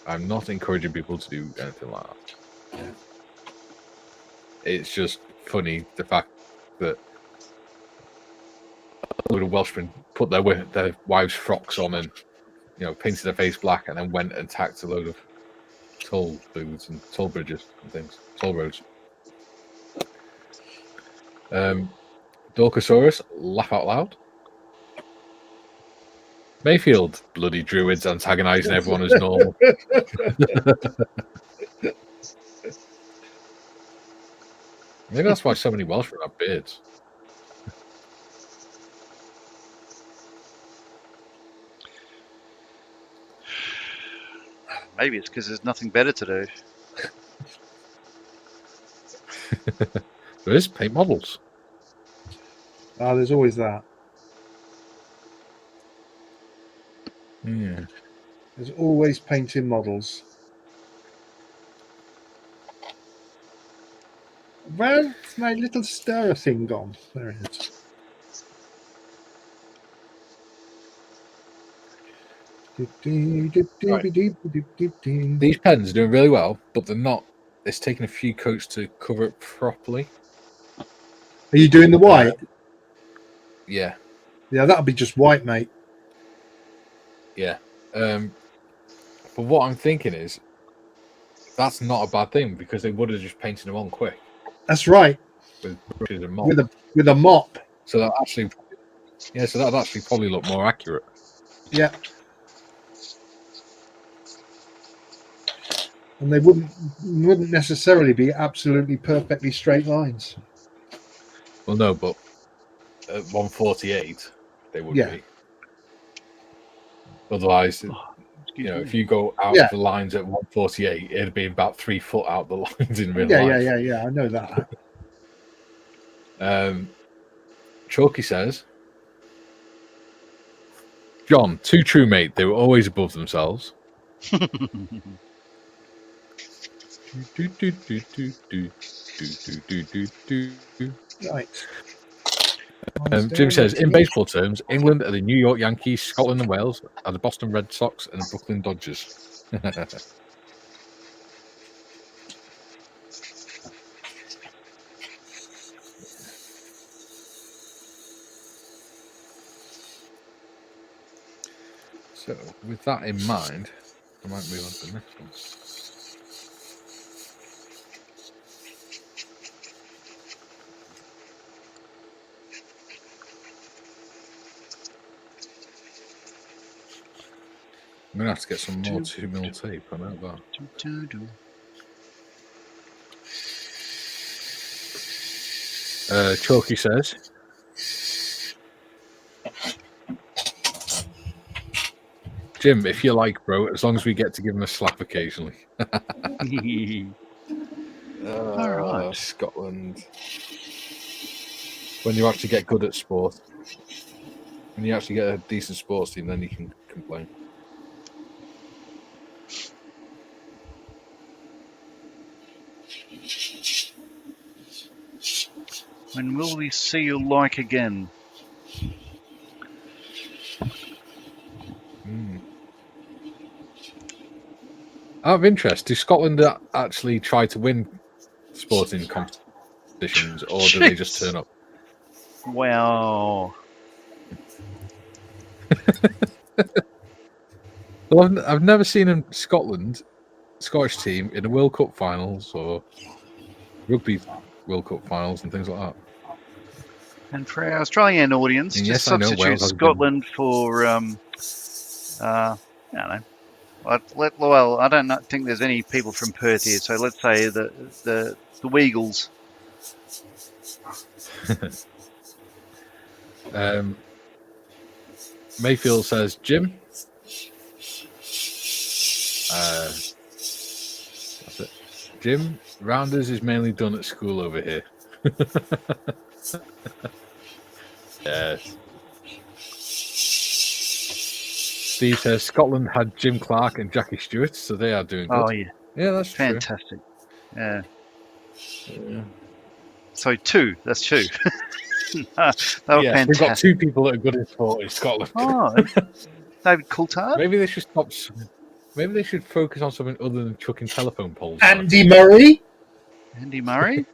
I'm not encouraging people to do anything like that. It's just funny the fact that a load of Welshmen put their wives' frocks on and painted their face black, and then went and attacked a load of toll booths and toll bridges and things, toll roads. Dorcosaurus, laugh out loud. Mayfield, bloody druids antagonising everyone as normal. Maybe that's why so many Welshmen have beards. Maybe it's because there's nothing better to do. There is paint models. There's always that. Yeah. There's always painting models. Where's my little stir thing gone? There it is. These pens are doing really well, but they're not it's taken a few coats to cover it properly. Are you doing the white? Yeah. Yeah, that'll be just white, mate. Yeah. But what I'm thinking is that's not a bad thing because they would have just painted them on quick That's right. with brushes and mop. With a mop. So that actually, so that'd actually probably look more accurate. Yeah. And they wouldn't necessarily be absolutely perfectly straight lines. Well, no, but at 148 they would be. Otherwise, if you go out of the lines at 148, it'd be about 3 foot out the lines in real life. Yeah. I know that. Chalky says, John, too true, mate. They were always above themselves. Right. Jim says, in baseball terms, England are the New York Yankees, Scotland and Wales are the Boston Red Sox and the Brooklyn Dodgers. So, with that in mind, I might move on to the next one. I'm going to have to get some more 2mm tape. I know that. Chalky says, Jim, if you like, bro, as long as we get to give him a slap occasionally. All right. Scotland. When you actually get good at sport. When you actually get a decent sports team, then you can complain. When will we see you like again? Out of interest, do Scotland actually try to win sporting competitions, or do they just turn up? Wow. Well, I've never seen a Scottish team in the World Cup finals or rugby World Cup finals and things like that. And for our Australian audience, And just yes, I know substitute Wales has Scotland for, I don't know. Well, I don't think there's any people from Perth here, so let's say the Weagles. Mayfield says, Jim. That's it. Jim, Rounders is mainly done at school over here. Yes. Steve says Scotland had Jim Clark and Jackie Stewart, so they are doing good. Oh yeah, yeah, that's fantastic. True. Yeah. So two. That's two. They were fantastic. We've got two people that are good in sport in Scotland. Oh, David Coulthard. Maybe they should stop. Maybe they should focus on something other than chucking telephone poles. Andy Murray. Andy Murray.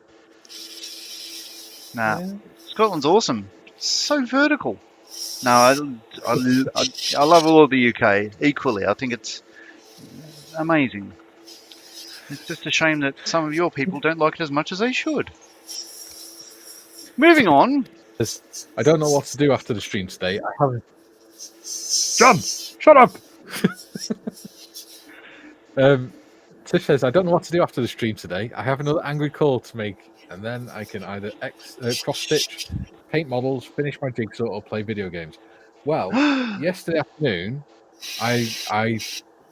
Nah, yeah. Scotland's awesome. So vertical. No, I love all of the UK equally. I think it's amazing. It's just a shame that some of your people don't like it as much as they should. Moving on. I don't know what to do after the stream today. I haven't. John, shut up. Tish says, I don't know what to do after the stream today. I have another angry call to make, and then I can either cross-stitch, paint models, finish my jigsaw, or play video games. Well, yesterday afternoon, I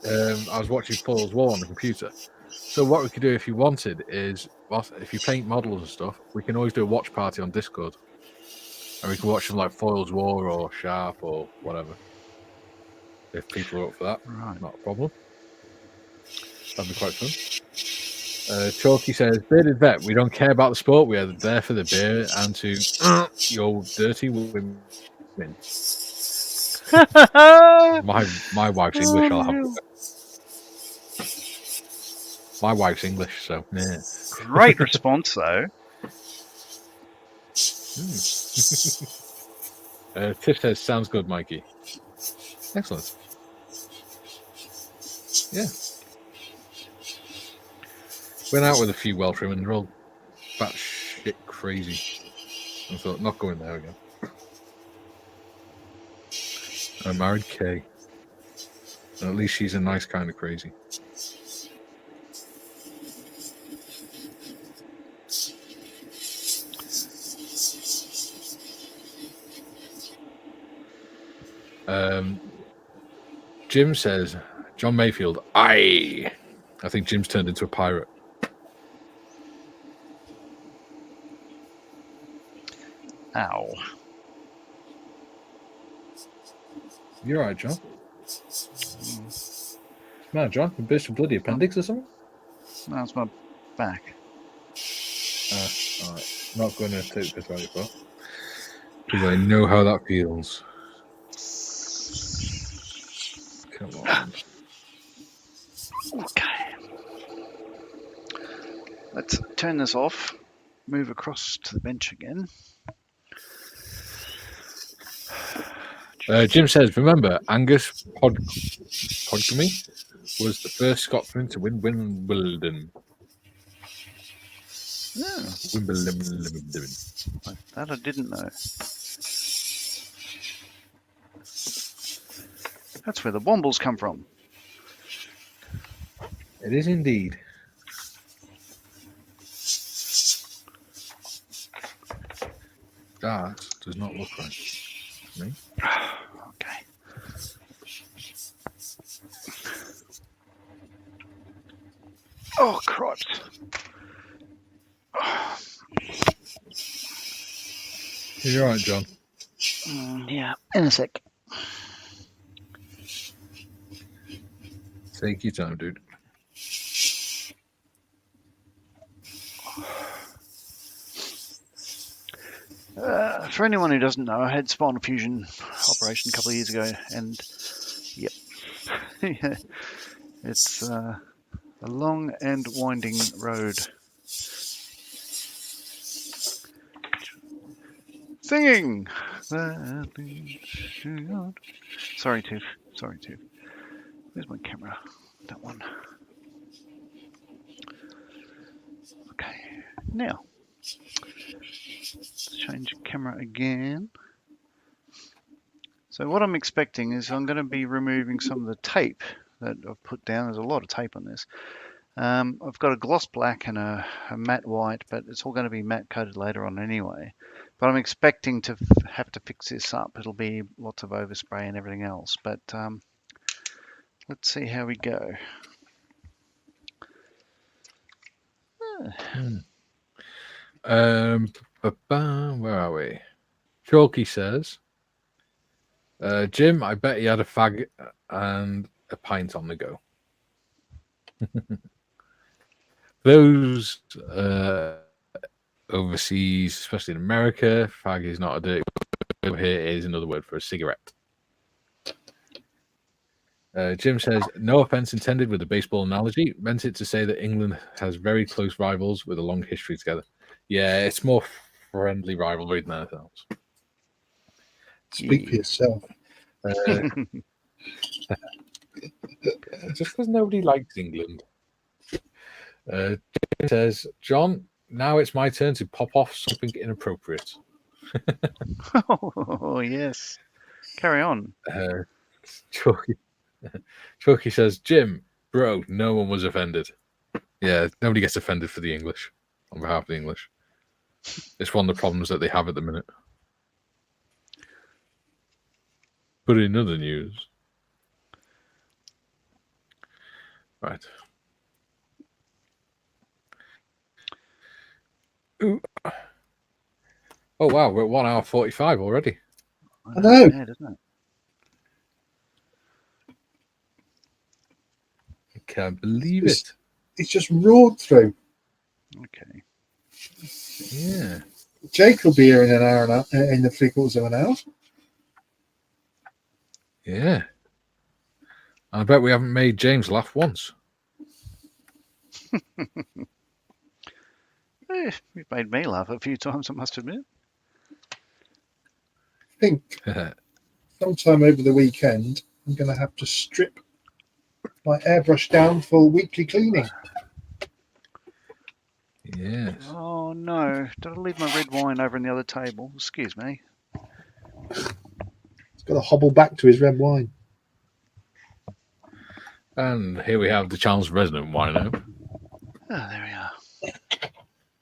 was watching Paul's War on the computer. So what we could do if you wanted is, if you paint models and stuff, we can always do a watch party on Discord. And we can watch them like Foyle's War or Sharp or whatever. If people are up for that, right. Not a problem. That'd be quite fun. Chalky says, Bearded Vet, we don't care about the sport. We are there for the beer and to your dirty women. my wife's English, I'll have My wife's English, so yeah. Great response, though. Tiff says, sounds good, Mikey. Excellent. Yeah. Went out with a few Welsh women, they're all batshit crazy. I thought, not going there again. I married Kay. And at least she's a nice kind of crazy. Jim says, John Mayfield, aye. I think Jim's turned into a pirate. Ow. You alright, John? Man, John, you burst your bloody appendix or something? No, it's my back. Alright. Not going to take this very far. Because I know how that feels. Come on. Okay. Let's turn this off. Move across to the bench again. Jim says, remember, Angus Podgamy was the first Scotsman to win Wimbledon. Yeah, Wimbledon. that I didn't know. That's where the Wombles come from. It is indeed. That does not look right to me. Okay. Oh, cripes. You're right, John. Yeah, in a sec. Take your time, dude. For anyone who doesn't know, I had spinal fusion operation a couple of years ago, and yep, yeah, it's a long and winding road. Singing. Sorry, Tiff. Sorry, Tiff. Where's my camera? That one. Okay. Now, let's change camera again. So what I'm expecting is I'm going to be removing some of the tape that I've put down. There's a lot of tape on this. I've got a gloss black and a matte white, but it's all going to be matte coated later on anyway. But I'm expecting to have to fix this up. It'll be lots of overspray and everything else. But let's see how we go. Where are we? Chalky says, Jim, I bet he had a fag and a pint on the go. Those overseas, especially in America, fag is not a dirty word. Here is another word for a cigarette. Jim says, no offense intended with the baseball analogy. Meant it to say that England has very close rivals with a long history together. Yeah, it's more friendly rivalry than anything else. Speak for yourself. Just because nobody likes England. Jim says, John, now it's my turn to pop off something inappropriate. Oh, yes. Carry on. Chalky says, Jim, bro, no one was offended. Yeah, nobody gets offended for the English, on behalf of the English. It's one of the problems that they have at the minute. But in other news... Right. Ooh. Oh, wow, we're at 1 hour 45 already. I know. Bad, isn't it? I can't believe it. It's just roared through. Okay. Yeah. Jake will be here in an hour and in the 3/4 of an hour. Yeah. I bet we haven't made James laugh once. You've made me laugh a few times, I must admit. I think sometime over the weekend, I'm going to have to strip my airbrush down for weekly cleaning. Yes. Oh no! Did I leave my red wine over in the other table? Excuse me. He's got to hobble back to his red wine. And here we have the channel's resident wino. Oh, there we are.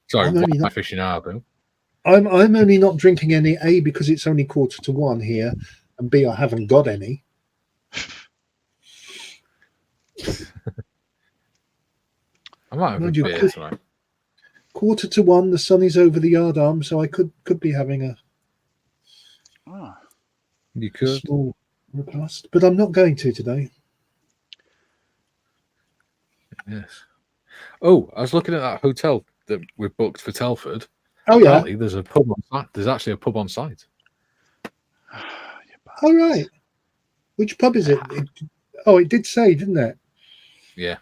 Sorry, I'm only wine not- aficionado. I'm only not drinking any, A, because it's only 1:45 here, and B, I haven't got any. I might have a Mind you, beer tonight. 1:45, the sun is over the yardarm, so I could be having a Oh, You could. small repast, but I'm not going to today. Yes. Oh, I was looking at that hotel that we booked for Telford. Oh yeah, Apparently, there's a pub on site. There's actually a pub on site. you all right. Which pub is it? It did say, didn't it? Yeah.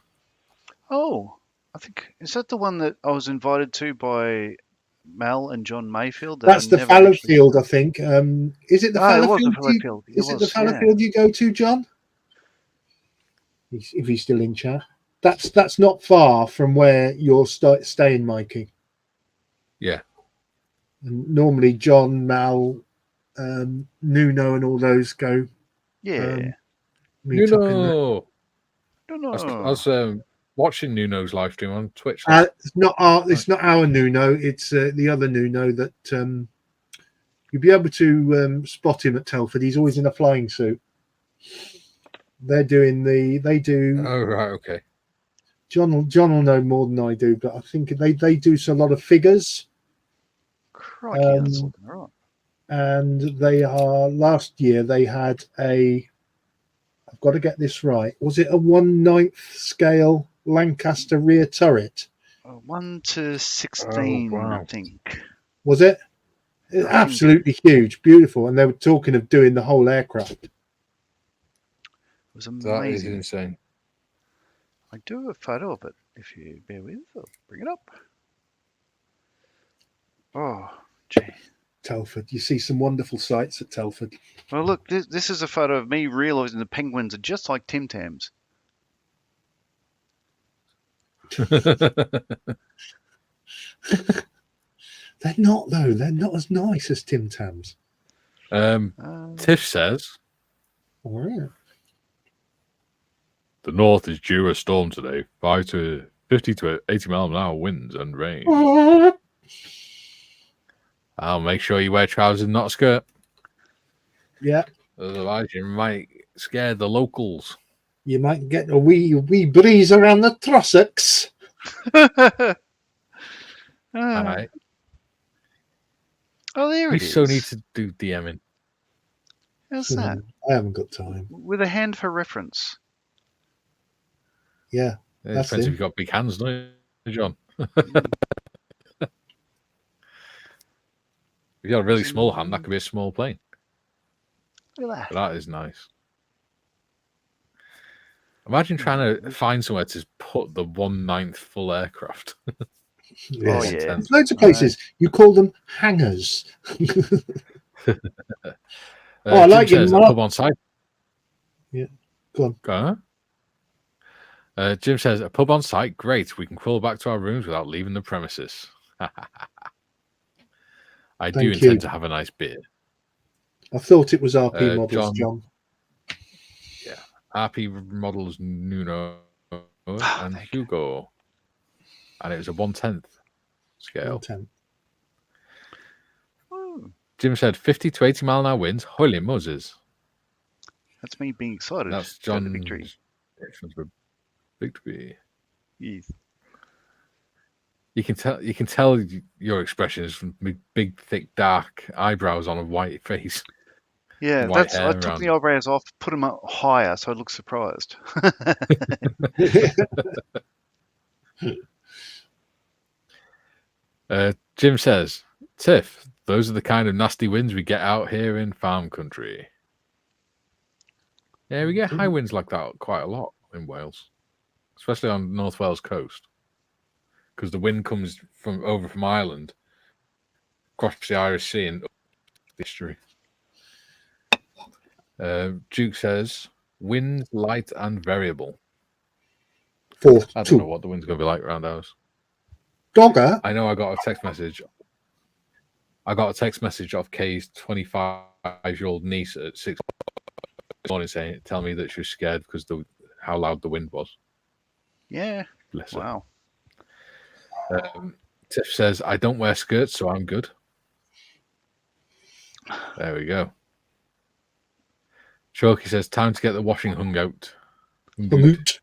Oh, I think is that the one that I was invited to by Mel and John Mayfield? that That's I the never actually- Fallowfield, I think. Is it the Oh, it was the Fallowfield? Fallowfield. It Is it the was, yeah. Fallowfield you go to, John? If he's still in chat, that's not far from where you're staying, Mikey. Yeah. And normally, John, Mal, Nuno, and all those go Yeah. meet up in there. Nuno. No, I was watching Nuno's live stream on Twitch. It's not our Nuno. It's the other Nuno that you'll be able to spot him at Telford. He's always in a flying suit. They do. Oh right, okay. John will know more than I do, but I think they do a lot of figures, Crikey, that's looking all right. and they are. Last year they had I've got to get this right. Was it a 1/9 scale Lancaster rear turret? 1 to 16, Oh, wow. I think. Was it? It's absolutely huge, beautiful, and they were talking of doing the whole aircraft. It was That is amazing. insane. I do have a photo of it. If you bear with, I'll bring it up. Oh, gee. Telford, you see some wonderful sights at Telford. Well, look, this is a photo of me realising the penguins are just like Tim Tams. They're not though. They're not as nice as Tim Tams. Tiff says All right. the north is due a storm today. 50 to 80 mile an hour winds and rain. I'll make sure you wear trousers and not a skirt. Yeah, Otherwise, you might scare the locals. you might get a wee breeze around the Trossachs. I Oh, there we it is. so need to do DMing. How's that? I haven't got time. With a hand for reference. Yeah, It That's depends him. if you've got big hands, don't you, John? If you got a really small hand, that could be a small plane. Look at But that. that is nice. Imagine trying to find somewhere to put the 1/9 full aircraft. Oh, Yes. yeah. There's loads of places. You call them hangars. I Jim like your says a mark. pub on site. Go on. Go on. Jim says a pub on site. Great. We can crawl back to our rooms without leaving the premises. I do Thank intend you. to have a nice beer. I thought it was RP models, John. John. RP models Nuno and thank you. Hugo. And it was a 1/10 scale. 110. Ooh, Jim said 50 to 80 mile an hour winds. Holy Moses. that's me being excited. That's about John's the victory. victory. Yes. You can tell your expression is from big, thick, dark eyebrows on a white face. Yeah, White I hair took around. the eyebrows off, put them up higher, so I look surprised. Jim says, Tiff, those are the kind of nasty winds we get out here in farm country. Yeah, we get high winds like that quite a lot in Wales, especially on North Wales coast. because the wind comes from Ireland, across the Irish Sea and up the estuary. Duke says, wind light and variable. 4, I don't 2. know what the wind's going to be like around ours. Dogger. I know I got a text message. I got a text message off Kay's 25-year-old niece at 6 this morning saying, tell me that she was scared because how loud the wind was. Yeah. Bless her. Wow. Tiff says, I don't wear skirts, so I'm good. There we go. Chalky says, time to get the washing hung out. Good.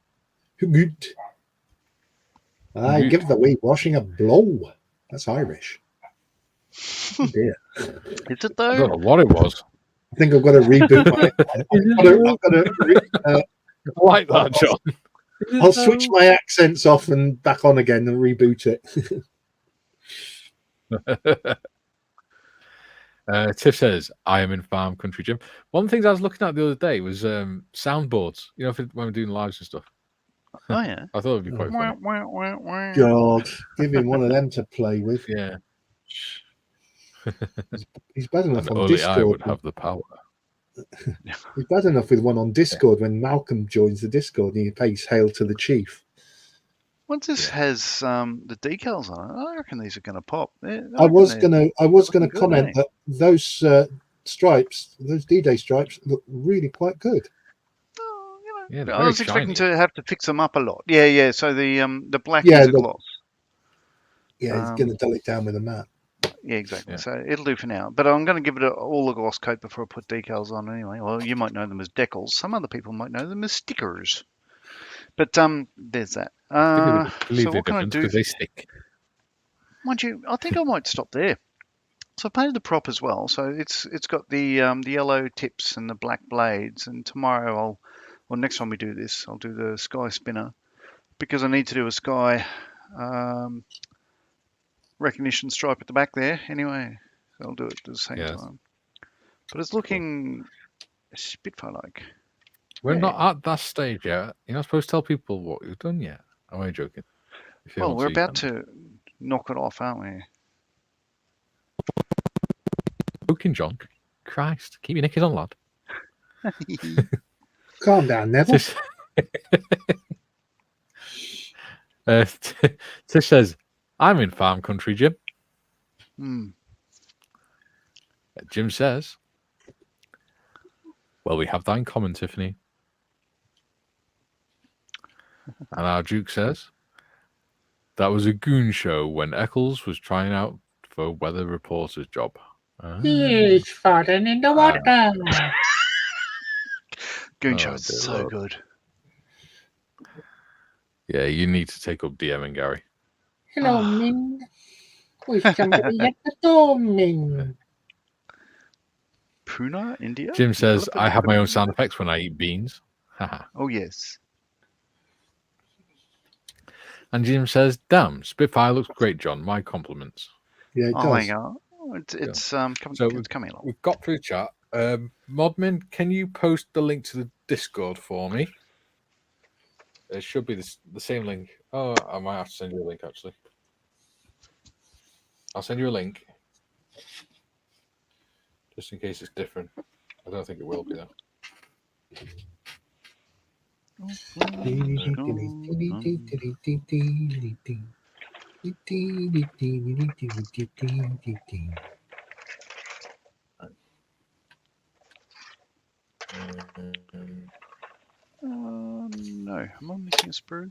I Good. give the wee washing a blow. That's Irish. Oh dear. Is it I though? don't know what it was. I think I've got to reboot my. I like that, John. I'll switch my accents off and back on again and reboot it. Tiff says, I am in farm country, Jim. One of the things I was looking at the other day was soundboards, when we're doing lives and stuff. Oh, yeah. I thought it would be quite funny. God, give him one of them to play with. Yeah. He's bad enough And on only Discord. I would have the power. He's bad enough with one on Discord when Malcolm joins the Discord and he pays hail to the chief. Once this has the decals on it, I reckon these are going to pop. I was gonna looking good, comment eh? that those stripes, those D-Day stripes, look really quite good. Oh, Yeah, they're I very was expecting shiny. to have to fix them up a lot. Yeah. So the black Yeah, is a gloss. Yeah, he's going to dull it down with a mat. Yeah, exactly. Yeah. So it'll do for now. But I'm going to give it all a gloss coat before I put decals on anyway. Well, you might know them as decals. Some other people might know them as stickers. But there's that. So what can I do? Because they stick. Mind you, I think I might stop there. So I painted the prop as well. So it's got the yellow tips and the black blades. And tomorrow next time we do this, I'll do the sky spinner because I need to do a sky recognition stripe at the back there. Anyway, so I'll do it at the same time. But it's looking Spitfire-like. We're not at that stage yet. You're not supposed to tell people what you've done yet. Am I joking? Well, we're about to knock it off, aren't we? Joking, John. Christ, keep your knickers on, lad. Calm down, Neville. Tish says, I'm in farm country, Jim. Jim says, well, we have that in common, Tiffany. And our Duke says, that was a goon show when Eccles was trying out for weather reporter's job. He's farting in the water. Goon show is so good. Yeah, you need to take up DMing, Gary. Hello, Min. Who's somebody at the door, Min? Pune, India? Jim says, I have my own sound effects when I eat beans. Oh, yes. And Jim says, damn, Spitfire looks great, John. My compliments. Yeah, it Oh, does. my God. It's coming along. We've got through chat. Modmin, can you post the link to the Discord for me? It should be the same link. Oh, I might have to send you a link, actually. I'll send you a link. Just in case it's different. I don't think it will be, though. No, am I missing a sprue?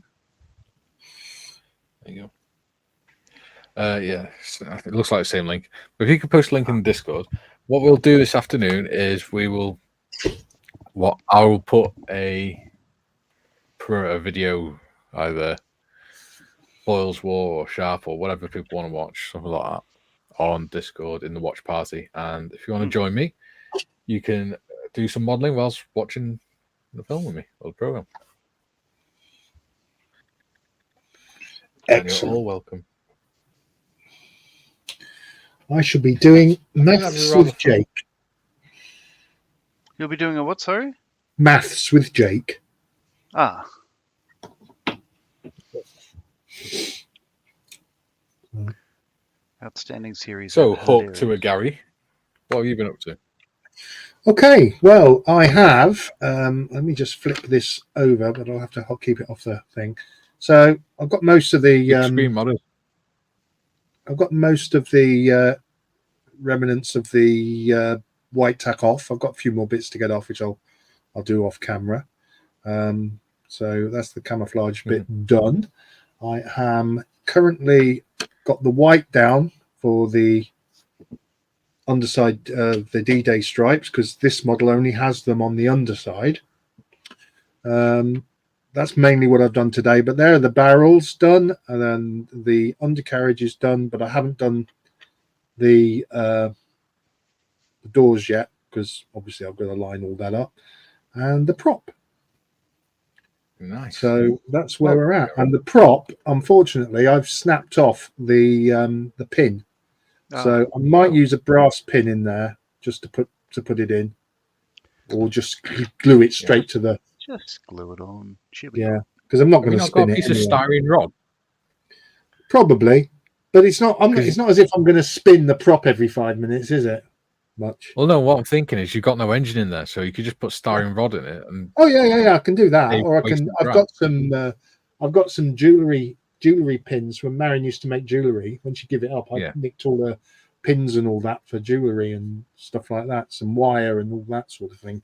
There you go. Yeah, it looks like the same link. But if you could post a link in the Discord, what we'll do this afternoon is I will put a video, either Boyle's War or Sharp or whatever people want to watch, something like that, on Discord in the watch party. And if you want to join me, you can do some modelling whilst watching the film with me or the program. Excellent. And you're all welcome. I shall be doing maths with Jake. You'll be doing a what, sorry? Maths with Jake. Outstanding series. So, and hook to hilarious. a Gary. What have you been up to? Okay, well, I have. Let me just flip this over, but I'll have to keep it off the thing. So I've got most of Big the screen modders. remnants of the white tack off. I've got a few more bits to get off, which I'll do off camera. So that's the camouflage bit done. I am currently got the white down for the underside, the D-Day stripes, because this model only has them on the underside. That's mainly what I've done today, but there are the barrels done, and then the undercarriage is done, but I haven't done the doors yet, because obviously I've got to line all that up, and the prop. Nice. So that's where we're at. And the prop, unfortunately, I've snapped off the pin. So I might use a brass pin in there just to put it in, or just glue it straight to the. Just glue it on. Yeah, because I'm not Have you going to not got spin a it. piece of Anyway. styrene rod? Probably, but it's not. It's not as if I'm going to spin the prop every 5 minutes, is it? Much. Well, no. What I'm thinking is you've got no engine in there, so you could just put styrene rod in it. And oh yeah. I can do that, save or I wasted can. I've got some jewelry pins when Marion used to make jewelry. When she give it up, I nicked all the pins and all that for jewelry and stuff like that. Some wire and all that sort of thing.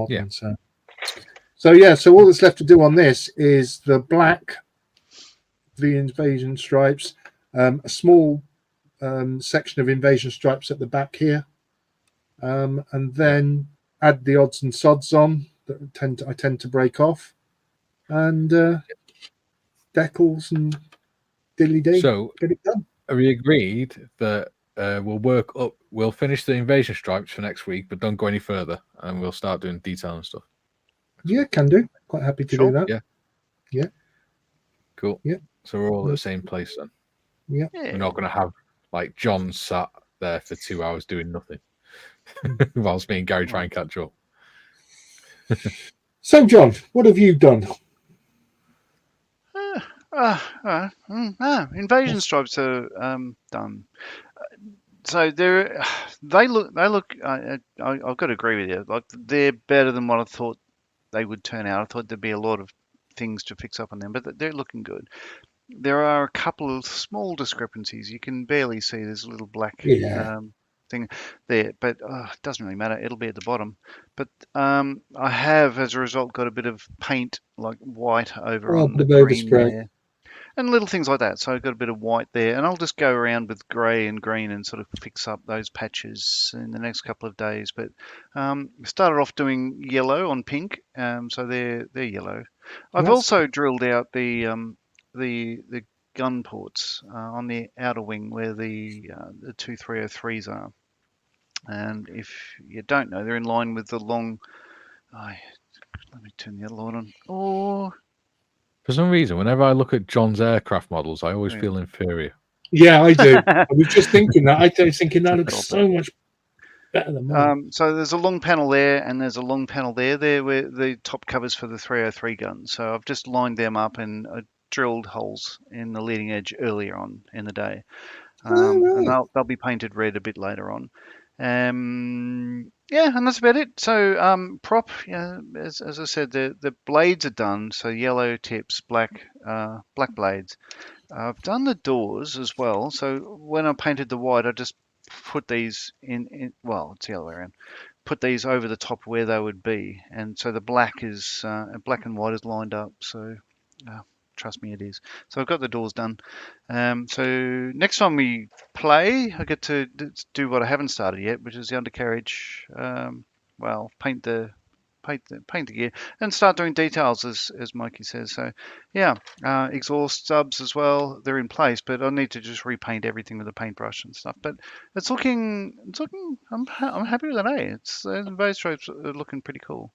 Yeah. So yeah. So all that's left to do on this is the black, the invasion stripes, a small section of invasion stripes at the back here, and then add the odds and sods on that I tend to break off, and decals and dilly dee. So get it done. we agreed that we'll work up. We'll finish the invasion stripes for next week, but don't go any further, and we'll start doing detail and stuff. Yeah, can do. Quite happy to do that. Yeah. Cool. Yeah. So we're all at the same place then. Yeah. We're not going to have like John sat there for 2 hours doing nothing whilst me and Gary try and catch up. So, John, what have you done? Invasion stripes are done. So they look. I've got to agree with you. Like they're better than what I thought they would turn out. I thought there'd be a lot of things to fix up on them, but they're looking good. There are a couple of small discrepancies. You can barely see there's a little black thing there, but it doesn't really matter. It'll be at the bottom. But I have, as a result, got a bit of paint, like white over on the green there. And little things like that. So I've got a bit of white there, and I'll just go around with grey and green and sort of fix up those patches in the next couple of days. But started off doing yellow on pink, so they're yellow. I've also drilled out the gun ports on the outer wing where the 2303s are. And if you don't know, they're in line with the long. Let me turn the other light on. Oh. For some reason, whenever I look at John's aircraft models, I always feel inferior. Yeah, I do. I was just thinking that. I was thinking that looks so much better than mine. So there's a long panel there, and there's a long panel there. There were the top covers for the 303 guns. So I've just lined them up and drilled holes in the leading edge earlier on in the day. And they'll be painted red a bit later on. And that's about it. So prop, as I said, the blades are done. So yellow tips, black blades. I've done the doors as well. So when I painted the white, I just put these in. Well, it's the other way around. Put these over the top where they would be, and so the black and white is lined up. So. Trust me, it is. So I've got the doors done. So next time we play, I get to do what I haven't started yet, which is the undercarriage. Paint the gear and start doing details, as Mikey says. So exhaust subs as well. They're in place, but I need to just repaint everything with a paintbrush and stuff. But it's looking. I'm happy with that. The base stripes are looking pretty cool.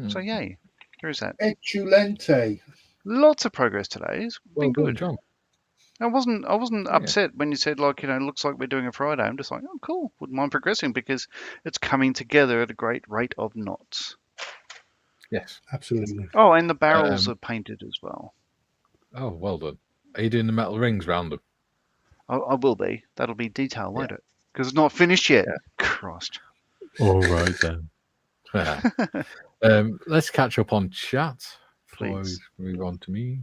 So yay, there is that. Excelente. Lots of progress today. It's been good. John. I wasn't upset when you said it looks like we're doing a Friday. I'm just like, oh, cool. Wouldn't mind progressing because it's coming together at a great rate of knots. Yes, absolutely. Oh, and the barrels are painted as well. Oh, well done. Are you doing the metal rings round them? I will be. That'll be detail, won't it? Because it's not finished yet. Yeah. Christ. All right then. Let's catch up on chat before Please. we move on to me.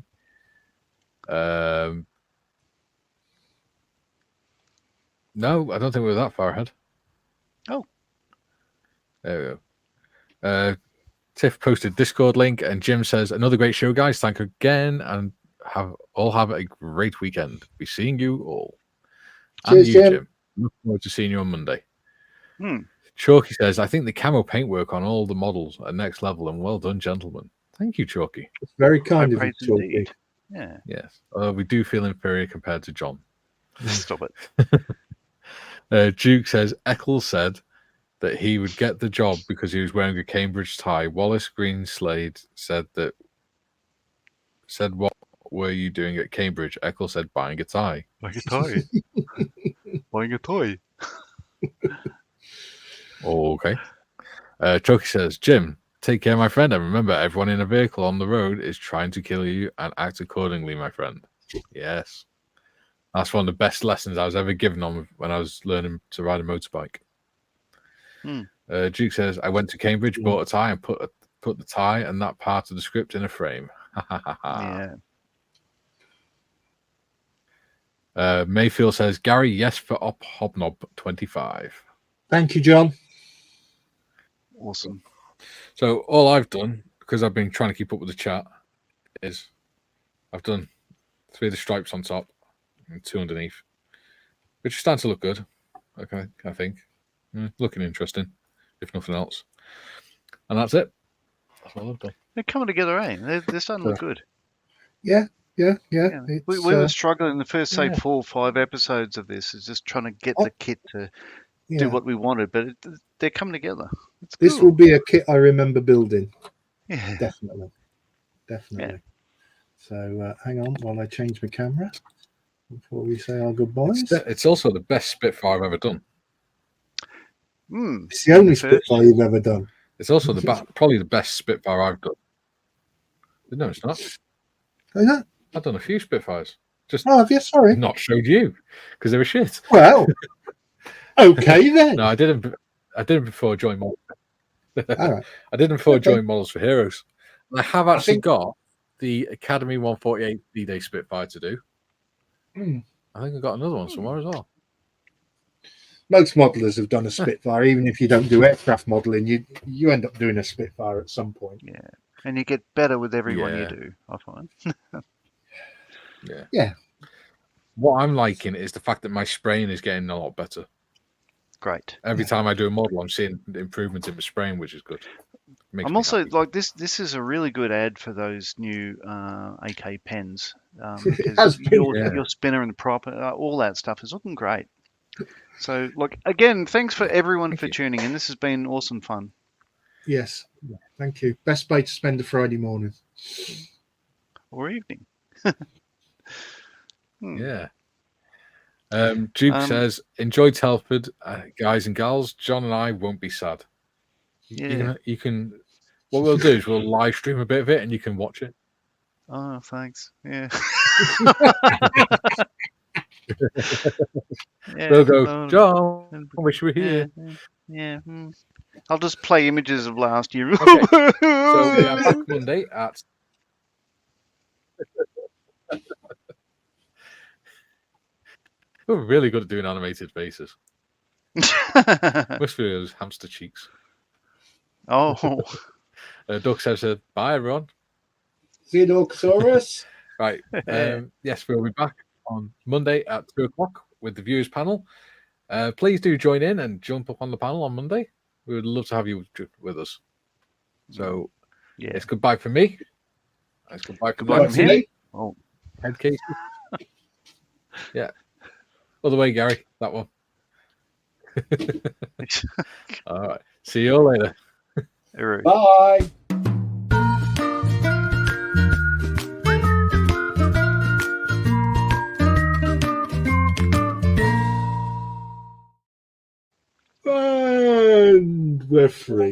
No, I don't think we're that far ahead. Oh. There we go. Tiff posted Discord link, and Jim says, "Another great show, guys. Thank you again, and have a great weekend. Be seeing you all." Cheers, and you, Jim. Look forward to seeing you on Monday. Hmm. Chalky says, "I think the camo paintwork on all the models are next level, and well done, gentlemen." Thank you, Chalky. It's very kind High of you, praise Chalky. indeed. Yeah. Yes, although we do feel inferior compared to John. Stop it. Duke says, Eccles said that he would get the job because he was wearing a Cambridge tie. Wallace Greenslade said, "What were you doing at Cambridge?" Eccles said, "Buying a tie." Buying a toy. Buying a toy. Okay. Chucky says, "Jim, take care, my friend, and remember, everyone in a vehicle on the road is trying to kill you, and act accordingly, my friend." Yes. That's one of the best lessons I was ever given on when I was learning to ride a motorbike. Duke says, "I went to Cambridge, bought a tie, and put the tie and that part of the script in a frame." Yeah. Mayfield says, "Gary, yes for Op Hobnob 25. Thank you, John. Awesome. So all I've done, because I've been trying to keep up with the chat, is I've done 3 of the stripes on top and 2 underneath, which is starting to look good. Okay, I think. Looking interesting, if nothing else. And that's it. That's all I've done. They're coming together, eh? They're starting to look good. Yeah. We were struggling in the first, say, 4 or 5 episodes of this, is just trying to get the kit to do what we wanted, but they're coming together. It's This cool. will be a kit I remember building. Yeah. Definitely. Yeah. So hang on while I change my camera before we say our goodbyes. It's also the best Spitfire I've ever done. It's the only Spitfire you've ever done. It's also probably the best Spitfire I've done. No, it's not. Oh, no? I've done a few Spitfires. Just have you? Sorry. not showed you because they were shit. Well, okay then. No, I didn't before joining models. All right. I didn't before joining Models for Heroes. And I have actually got the Academy 148 D-Day Spitfire to do. I think I've got another one somewhere as well. Most modelers have done a Spitfire. Even if you don't do aircraft modelling, you end up doing a Spitfire at some point. Yeah. And you get better with every one you do, I find. Yeah. What I'm liking is the fact that my spraying is getting a lot better. Great. Every time I do a model, I'm seeing improvements in my spraying, which is good. I'm also like this is a really good ad for those new AK pens. Because your spinner and the prop, all that stuff is looking great. So, look, again, thanks for everyone for tuning in. This has been awesome fun. Yes. Thank you. Best way to spend a Friday morning. Or evening. Yeah. Duke says, "Enjoy Telford, guys and gals. John and I won't be sad." Yeah. You can. What we'll do is we'll live stream a bit of it, and you can watch it. Oh, thanks. Yeah. We'll go, "John, I wish you were here." Yeah. I'll just play images of last year. Okay. So we are back Monday at. We're really good at doing animated faces. Must be those hamster cheeks. Oh. Doug says, "Bye, everyone." Xenosaurus. Right. Yes, we'll be back on Monday at 2:00 with the viewers panel. Please do join in and jump up on the panel on Monday. We would love to have you with us. So, it's goodbye from me. It's goodbye from him. Oh, head case. Yeah. Other way, Gary. That one. All right. See you all later. Bye. And we're free.